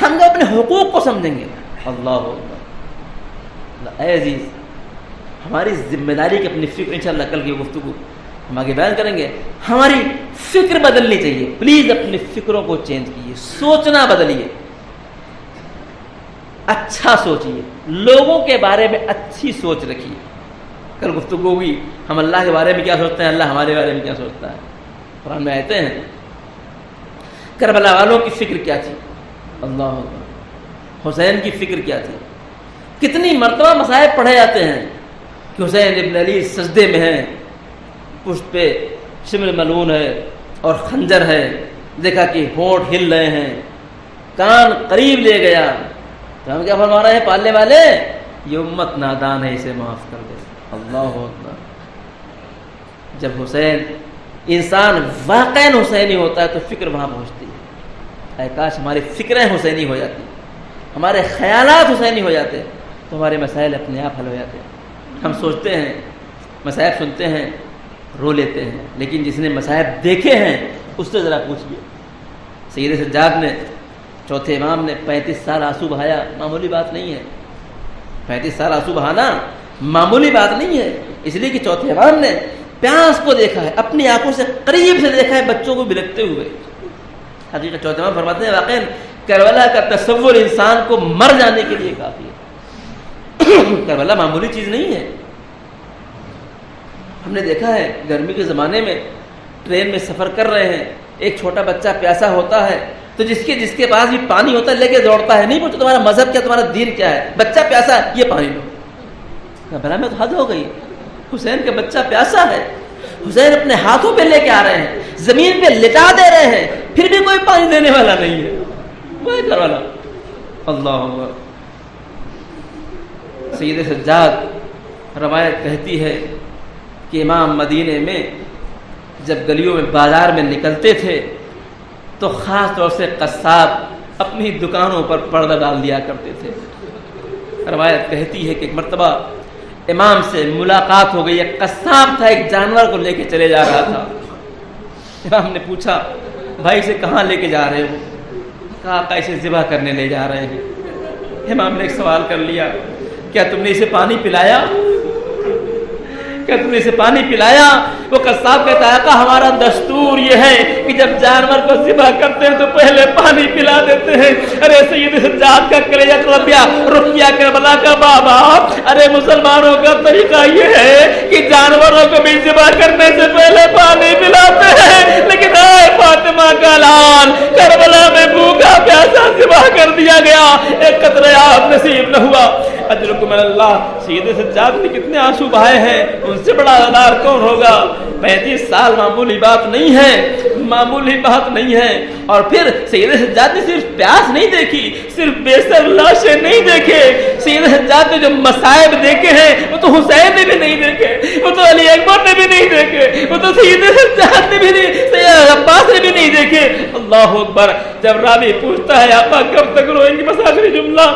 S6: ہم جب اپنے حقوق کو سمجھیں گے. اللہ اے عزیز، ہماری ذمہ داری کی اپنی فکر، انشاءاللہ کل کی گفتگو ہم آگے بیان کریں گے. ہماری فکر بدلنی چاہیے. پلیز اپنی فکروں کو چینج کیجیے، سوچنا بدلیے. اچھا سوچیے، لوگوں کے بارے میں اچھی سوچ رکھیے. کل گفتگو ہوئی ہم اللہ کے بارے میں کیا سوچتے ہیں، اللہ ہمارے بارے میں کیا سوچتا ہے. قرآن میں آیتیں ہیں. کربلا والوں کی فکر کیا تھی، اللہ اکبر. حسین کی فکر کیا تھی. کتنی مرتبہ مصائب پڑھے جاتے ہیں کہ حسین ابن علی سجدے میں ہیں، پشت پہ شمر ملعون ہے اور خنجر ہے، دیکھا کہ ہونٹ ہل رہے ہیں، کان قریب لے گیا. تو ہم کیا فرما رہے ہیں، پالنے والے یہ امت نادان ہے، اسے معاف کر دے. اللہ اکبر. جب حسین انسان واقعاً حسینی ہوتا ہے تو فکر وہاں پہنچتی ہے. اے کاش ہماری فکریں حسینی ہو جاتی، ہمارے خیالات حسینی ہو جاتے تو ہمارے مسائل اپنے آپ حل ہو جاتے. ہم سوچتے ہیں، مسائب سنتے ہیں، رو لیتے ہیں، لیکن جس نے مسائب دیکھے ہیں اس سے ذرا پوچھئے. سید سجاد نے، چوتھے امام نے 35 سال آنسو بہایا، معمولی بات نہیں ہے. 35 سال آنسو بہانا معمولی بات نہیں ہے، اس لیے کہ چوتھے امام نے پیاس کو دیکھا ہے، اپنی آنکھوں سے قریب سے دیکھا ہے، بچوں کو بلکتے ہوئے. حقیقت چوتھے امام فرماتے ہیں واقعی کربلا کا تصور انسان کو مر جانے کے لیے کافی ہے. کربلا معمولی چیز نہیں ہے. ہم نے دیکھا ہے گرمی کے زمانے میں ٹرین میں سفر کر رہے ہیں، ایک چھوٹا بچہ پیاسا ہوتا ہے تو جس کے پاس بھی پانی ہوتا ہے لے کے دوڑتا ہے، نہیں پوچھتا تمہارا مذہب کیا، تمہارا دین کیا ہے، بچہ پیاسا ہے یہ پانی لو. کربلا میں تو حد ہو گئی. حسین کا بچہ پیاسا ہے، حسین اپنے ہاتھوں پہ لے کے آ رہے ہیں، زمین پہ لٹا دے رہے ہیں، پھر بھی کوئی پانی دینے والا نہیں ہے. وہ ہے کربلا. اللہ اکبر. سید سجاد روایت کہتی ہے کہ امام مدینے میں جب گلیوں میں بازار میں نکلتے تھے تو خاص طور سے قصاب اپنی دکانوں پر پردہ ڈال دیا کرتے تھے. روایت کہتی ہے کہ ایک مرتبہ امام سے ملاقات ہو گئی. ایک قصاب تھا، ایک جانور کو لے کے چلے جا رہا تھا. امام نے پوچھا بھائی اسے کہاں لے کے جا رہے ہو؟ کہا آقا اسے ذبح کرنے لے جا رہے ہیں. امام نے ایک سوال کر لیا، کیا تم نے اسے پانی پلایا؟ کیا تم نے اسے پانی پلایا؟ وہ قصاب کہتا ہے آقا ہمارا دستور یہ ہے کہ جب جانور کو ذبح کرتے ہیں تو پہلے پانی پلا دیتے ہیں. ارے سید سجاد کا کلیجہ تڑپ گیا. رقیہ کربلا کا بابا، ارے مسلمانوں کا طریقہ یہ ہے کہ جانوروں کو بھی ذبح کرنے سے پہلے پانی پلاتے ہیں، لیکن اے فاطمہ کا لال کربلا میں بھوکا پیاسا ذبح کر دیا گیا، ایک قطرہ آب نصیب نہ ہوا. اجرکم اللہ. سید سجاد نے کتنے آنسو بہائے ہیں، ان سے بڑا ادار کون ہوگا. 35 سال معمولی بات نہیں ہے، معمولی بات نہیں ہے. اور پھر سید سجاد نے صرف پیاس نہیں دیکھی، صرف بے سر لاشیں نہیں دیکھے. سید سجاد نے جو مصائب دیکھے ہیں وہ تو حسین نے بھی نہیں دیکھے، وہ تو علی اکبر نے بھی نہیں دیکھے، وہ تو سید سجاد نے بھی نہیں، سید عباس نے بھی نہیں دیکھے. اللہ اکبر. جب راوی پوچھتا ہے آقا کب تک روئیں گے، بس آخری جملہ،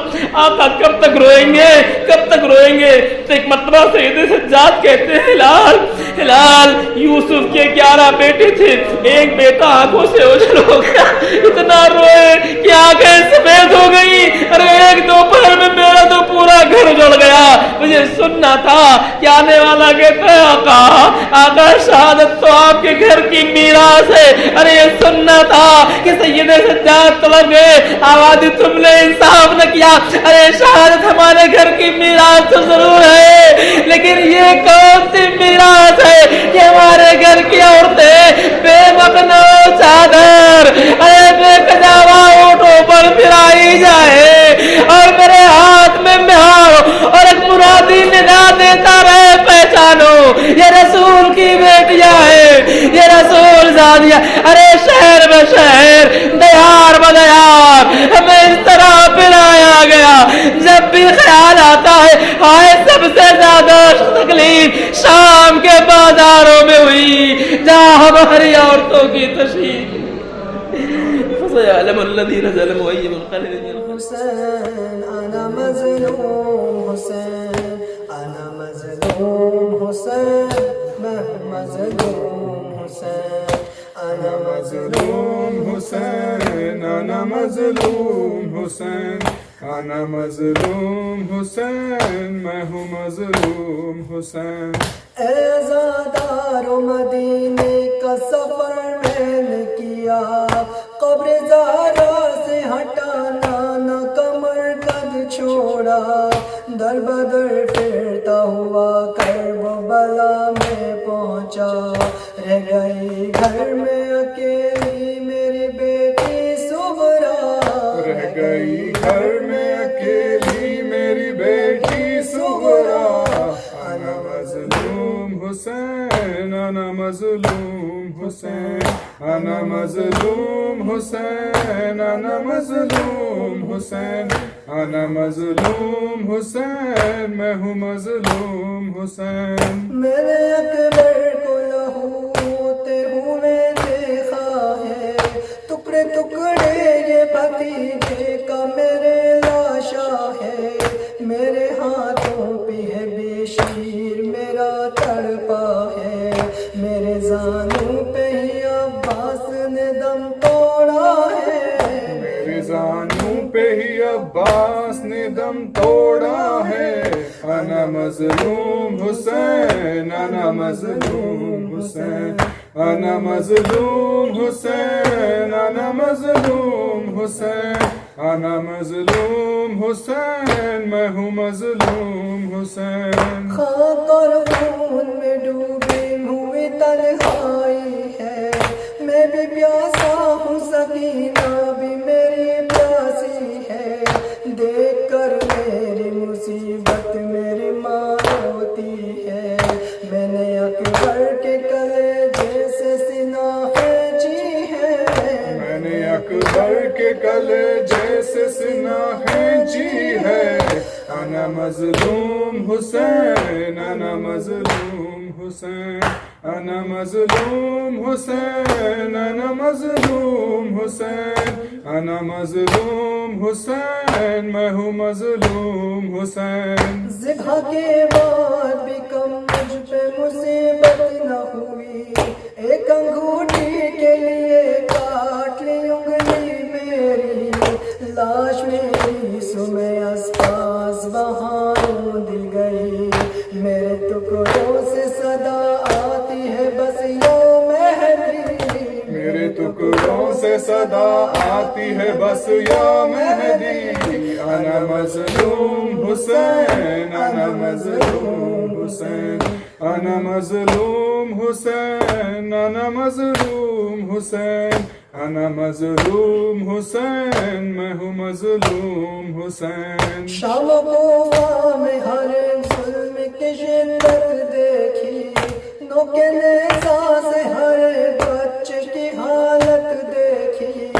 S6: آقا کب تک روئیں گے، کب تک روئیں گے؟ تو ایک مرتبہ سید سجاد کہتے ہیں ہلال ہلال یوسف کے 11 بیٹے تھے، ایک بیٹا آنکھوں سے اوجھل ہو گیا، اتنا روئے کہ آنکھیں سفید ہو گئی. ارے ایک دوپہر میں میرا تو پورا گھر جڑ گیا. مجھے سننا تھا کہ آنے والا کہتا ہے آقا شہادت تو آپ کے گھر کی میراث ہے. ارے یہ سننا تھا کہ سید سجاد طلب گئے، آواز تم نے انصاف نہ کیا. ارے شہادت ہمارے گھر کی میراث تو ضرور ہے، لیکن یہ کون سی میراث ہے کہ ہمارے گھر کی عورتیں بے مقنع چادر، ارے بے کجاوا اونٹوں پر پھرائی جائے اور میرے ہاتھ میں مہار اور ایک مرادی ندا دیتا رہے پہچانو یہ رسول کی بیٹیاں ہے، یہ رسول زادیاں. ارے شہر میں شہر، دیار میں دیار ہمیں اس طرح پھرایا گیا. جب بھی خیال آتا ہے ہائے سب سے زیادہ تکلیف شام کے بازاروں میں ہوئی جہاں ہماری عورتوں کی تشریح. فسيعلم الذين ظلموا أي منقلب
S7: حسین انا مظلوم، حسین انا مظلوم، حسین میں مظلوم، حسین انا مظلوم، حسین انا مظلوم، حسین انا مظلوم، حسین میں ہوں مظلوم، حسین. اے زادار مدینے کا سفر میں نے کیا، قبر زہرا سے ہٹانا نہ کمر قد چھو چھوڑا در بدر پھرتا ہوا کرب و بلا میں پہنچا رہ گئی گھر میں اکیلی میری بیٹی سغرا
S10: رہ گئی گھر میں اکیلی میری بیٹی سغرا انا مظلوم حسین انا مظلوم حسین انا مظلوم حسین انا مظلوم حسین انا مظلوم حسین میں ہوں مظلوم حسین
S7: میں نے اکبر کو لہو ہوتے ہوئے دیکھا ہے ٹکڑے ٹکڑے یہ بھتیجے کا میرے لاشا ہے میرے ہاتھوں پہ ہے بے شیر میرا تڑپا ہے میرے زانوں پہ ہی عباس نے دم توڑا ہے
S10: میرے زانوں پہ ہی عباس نے دم توڑا ہے انا مظلوم حسین انا مظلوم حسین انا مظلوم حسین انا مظلوم حسین انا مظلوم حسین میں ہوں مظلوم حسین
S7: خاک اور خون میں ڈوبی ہوئی تنہائی ہے میں بھی پیاسا ہوں سکینہ بھی میری پیاسی ہے دیکھ کر میری مصیبت میری ماں روتی ہے میں نے اکبر کے کلیجے سے سینہ کھینچی ہے
S10: میں نے اکبر کے کلیجے سے سینہ کھینچی ہے انا مظلوم حسین انا مظلوم حسین انا مظلوم حسین انا مظلوم حسین انا مظلوم حسین میں ہوں مظلوم حسین
S7: ذبح کے بعد بھی کم مجھ پہ مصیبت نہ ہوئی ایک انگوٹھی کے لیے کاٹ لی انگلی میری لاش میری سمے آس وہاں دی گئی میرے ٹکڑوں سے صدا آتی ہے بس یا مہدی
S10: میرے ٹکڑوں سے صدا آتی ہے بس یا مہدی انا مظلوم حسین انا مظلوم حسین انا مظلوم حسین انا مظلوم حسین انا مظلوم حسین میں ہوں مظلوم حسین
S7: شام و کوفہ میں ہر ظلم کی شدت دیکھی نوکے نیزہ سے ہر بچے کی حالت دیکھی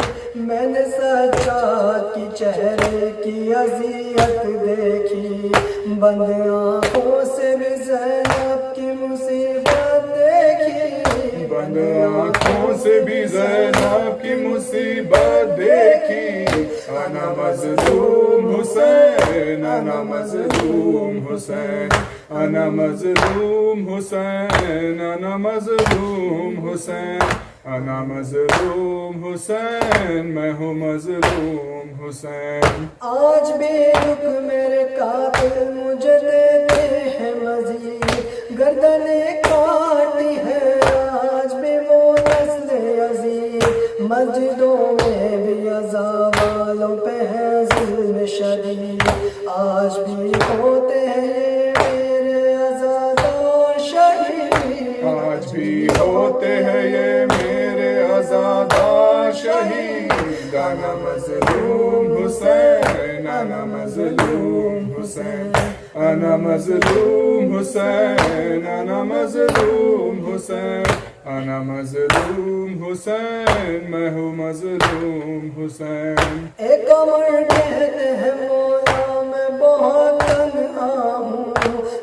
S7: میں نے سجاد کی چہرے کی اذیت دیکھی بند آنکھوں سے بھی زینب کی مصیبت دیکھی
S10: بند آنکھوں سے بھی زینب کی مصیبت دیکھی انا مظلوم حسین انا مظلوم حسین انا مظلوم حسین انا مظلوم حسین انا مظلوم حسین میں ہوں مظلوم حسین
S7: آج بھی رک میرے قاتل مجھے دیتے ہیں مزید گردنیں کاٹی ہے آج بھی وہ نسل عزیز مسجدوں میں بھی عذاب والوں پہ ہے ظلم شدید آج بھی ہوتے ہیں میرے عزادار شہید
S10: آج بھی ہوتے ہیں یہ میرے عزادار شہید انا مظلوم حسین انا مظلوم حسین انا مظلوم حسین انا مظلوم حسین انا مظلوم حسین میں ہوں مظلوم حسین
S7: ایک عمر کہتے ہیں مولا میں بہت تنہا ہوں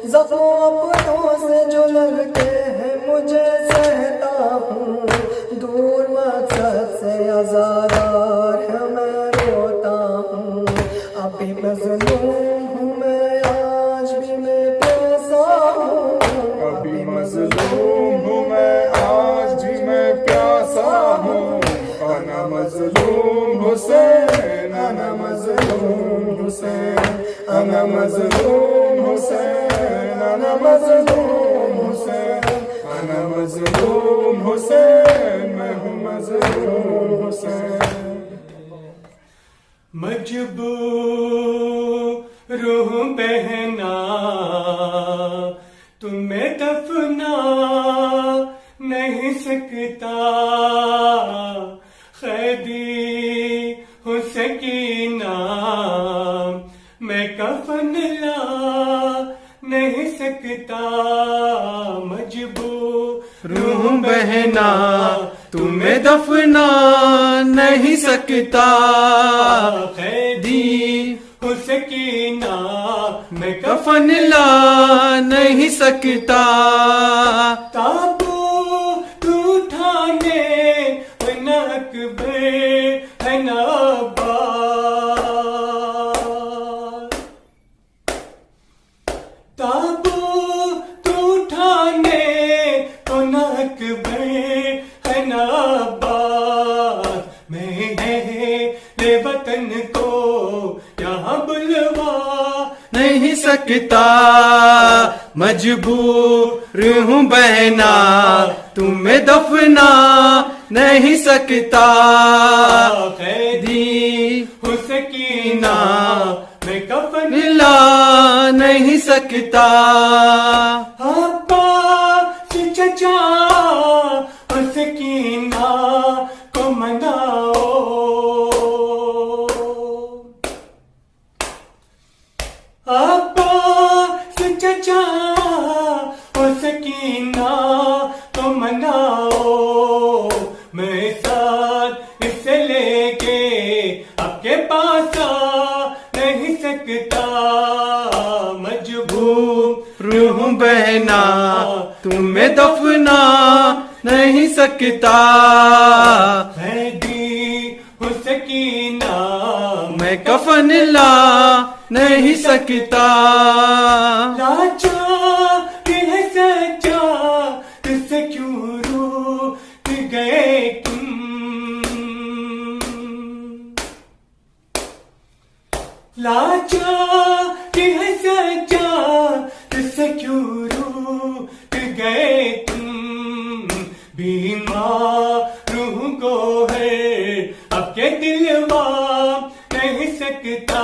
S7: زخموں اپنوں سے جو لگتے ہیں مجھے سہتا ہوں دور مقصد سے آزادار ہے میں روتا ہوں ابھی مظلوم ہوں میں آج بھی میں پیاسا ہوں
S10: ابھی مظلوم ہوں میں آج بھی میں پیاسا ہوں انا مظلوم حسین انا مظلوم حسین انا مظلوم حسین انا مظلوم حسین انا مظلوم حسین میں ہوں مظلوم حسین
S8: مجبور روح بہنا تمہیں دفنا نہیں سکتا قیدی ہو سکینہ میں کفن لا نہیں سکتا مجبور
S11: روح بہنا تمہیں دفنا نہیں سکتا
S8: قیدی ہو سکینہ میں
S11: کفن لا نہیں سکتا
S8: تابوت اٹھانے نہ اکبر ہے نہ عباس تابوت اٹھانے تو نہ اکبر ہے نہ عباس میں اہل وطن کو یہاں بلوا
S11: نہیں سکتا مجبور ہوں بہنا تمہیں دفنا نہیں سکتا
S8: قیدی ہو سکینہ میں کفن
S11: لا نہیں سکتا
S8: عباس چچا اور سکینہ کو مناؤ عباس چچا اور سکینہ کو مناؤ میں ساتھ اس سے لے کے آپ کے پاس آ نہیں سکتا مجبور
S11: روح بہنا تمہیں دفنا نہیں سکتا
S8: قیدی ہو سکینہ
S11: میں کفن لا نہیں سکتا
S8: لاچار ہے سچا اس سے کیوں روٹھ گئے تم لاچار ہے سچا اس سے کیوں روٹھ گئے تم بیمار روح کو ہے اب کے دلوا نہیں سکتا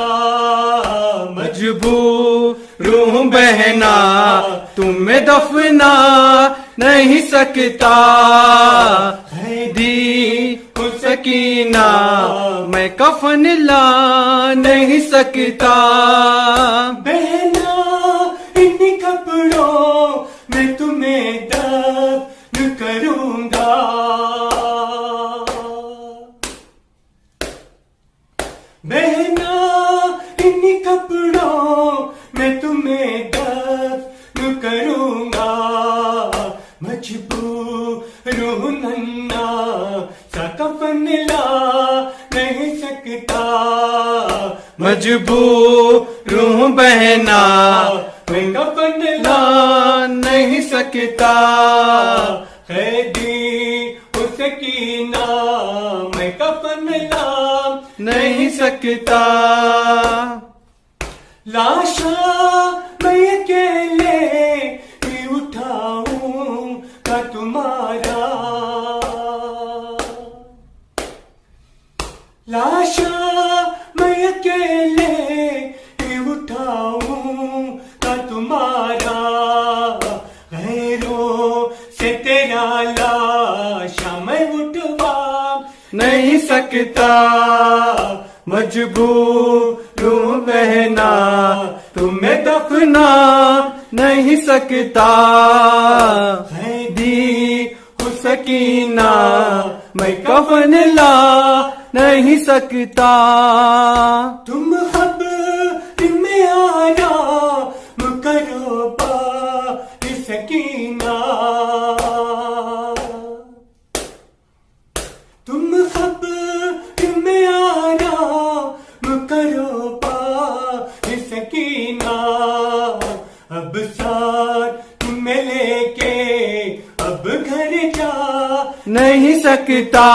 S11: مجبور روح بہنا تمہیں دفنا نہیں سکتا قیدی ہو سکینہ میں کفن لا نہیں سکتا
S8: بہنا ان کپڑوں میں تمہیں دفن کروں گا بہنا ان کپڑوں میں تمہیں دفن کروں گا مجبور روح ننا سا کفن لا نہیں سکتا
S11: مجبور روح بہنا
S8: میں کفن
S11: لا نہیں سکتا
S8: قیدی ہو سکینہ میں کفن لا
S11: نہیں سکتا
S8: لاشا میں اکیلے ہی اٹھاؤں گا تمہارا لاشا میں اکیلے ہی اٹھاؤں گا تمہارا غیروں سے تیرا لاشا میں اٹھوا
S11: نہیں سکتا مجبور روح بہنا تمہیں دفنا نہیں سکتا قیدی ہو سکینہ میں کفن لا نہیں سکتا
S8: تم خبر میں آرام کرو بار سکینہ تم خبر میں آرام کرو بار سکینہ اب ساتھ تمہیں لے کے اب گھر جا
S11: نہیں سکتا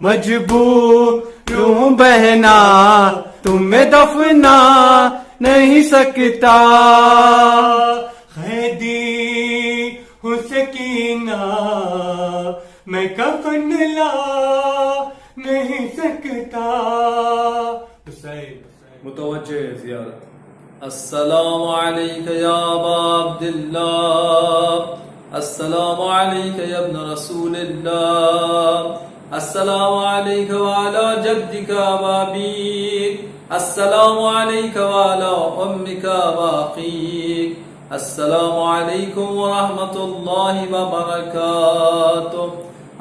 S11: مجبور روح بہنا تمہیں دفنا نہیں سکتا
S8: قیدی ہو سکینہ میں کفن لا نہیں سکتا حسین
S12: متوجہ زیارت.
S13: السلام عليك يا أبا عبد الله، السلام عليك يا ابن رسول الله، السلام عليك وعلى جدك وأبيك، السلام عليك وعلى أمك وأخيك، السلام عليكم ورحمة الله وبركاته.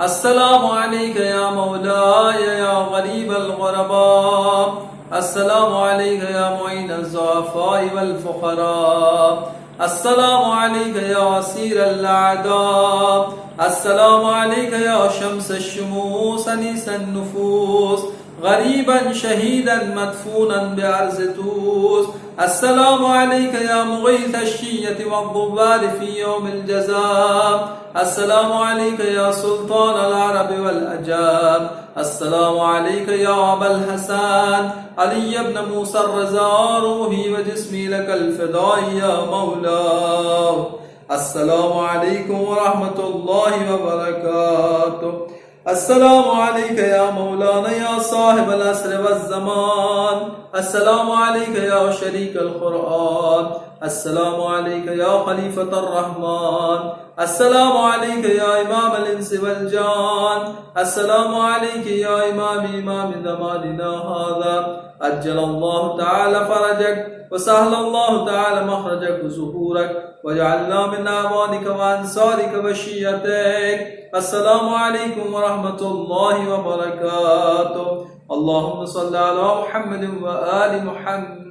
S13: السلام عليك يا مولاي يا غريب الغرباء، السلام عليك يا معين الضعفاء والفقراء، السلام عليك يا أسير الأعداء، السلام عليك يا شمس الشموس أنيس النفوس، غريبا شهيدا مدفونا بأرض توس، السلام عليك يا مغيث الشية والضبار في يوم الجزاء، السلام عليك يا سلطان العرب والأجام، السلام عليك يا أبا الحسن علي بن موسى الرضا، روحي وجسمي لك الفداء يا مولاي. السلام عليكم ورحمة الله وبركاته. السلام عليك يا مولانا يا صاحب العصر والزمان، السلام عليك يا شريك القرآن، السلام عليك يا خليفة الرحمن، السلام عليك يا إمام الإنس والجان، السلام عليك يا إمام زماننا هذا، أجل الله تعالى فرجك وسهل الله تعالى مخرجك وظهورك، وجعلنا من أعوانك وأنصارك وشيعتك. السلام عليكم ورحمة الله وبركاته. اللهم صل على محمد وآل محمد.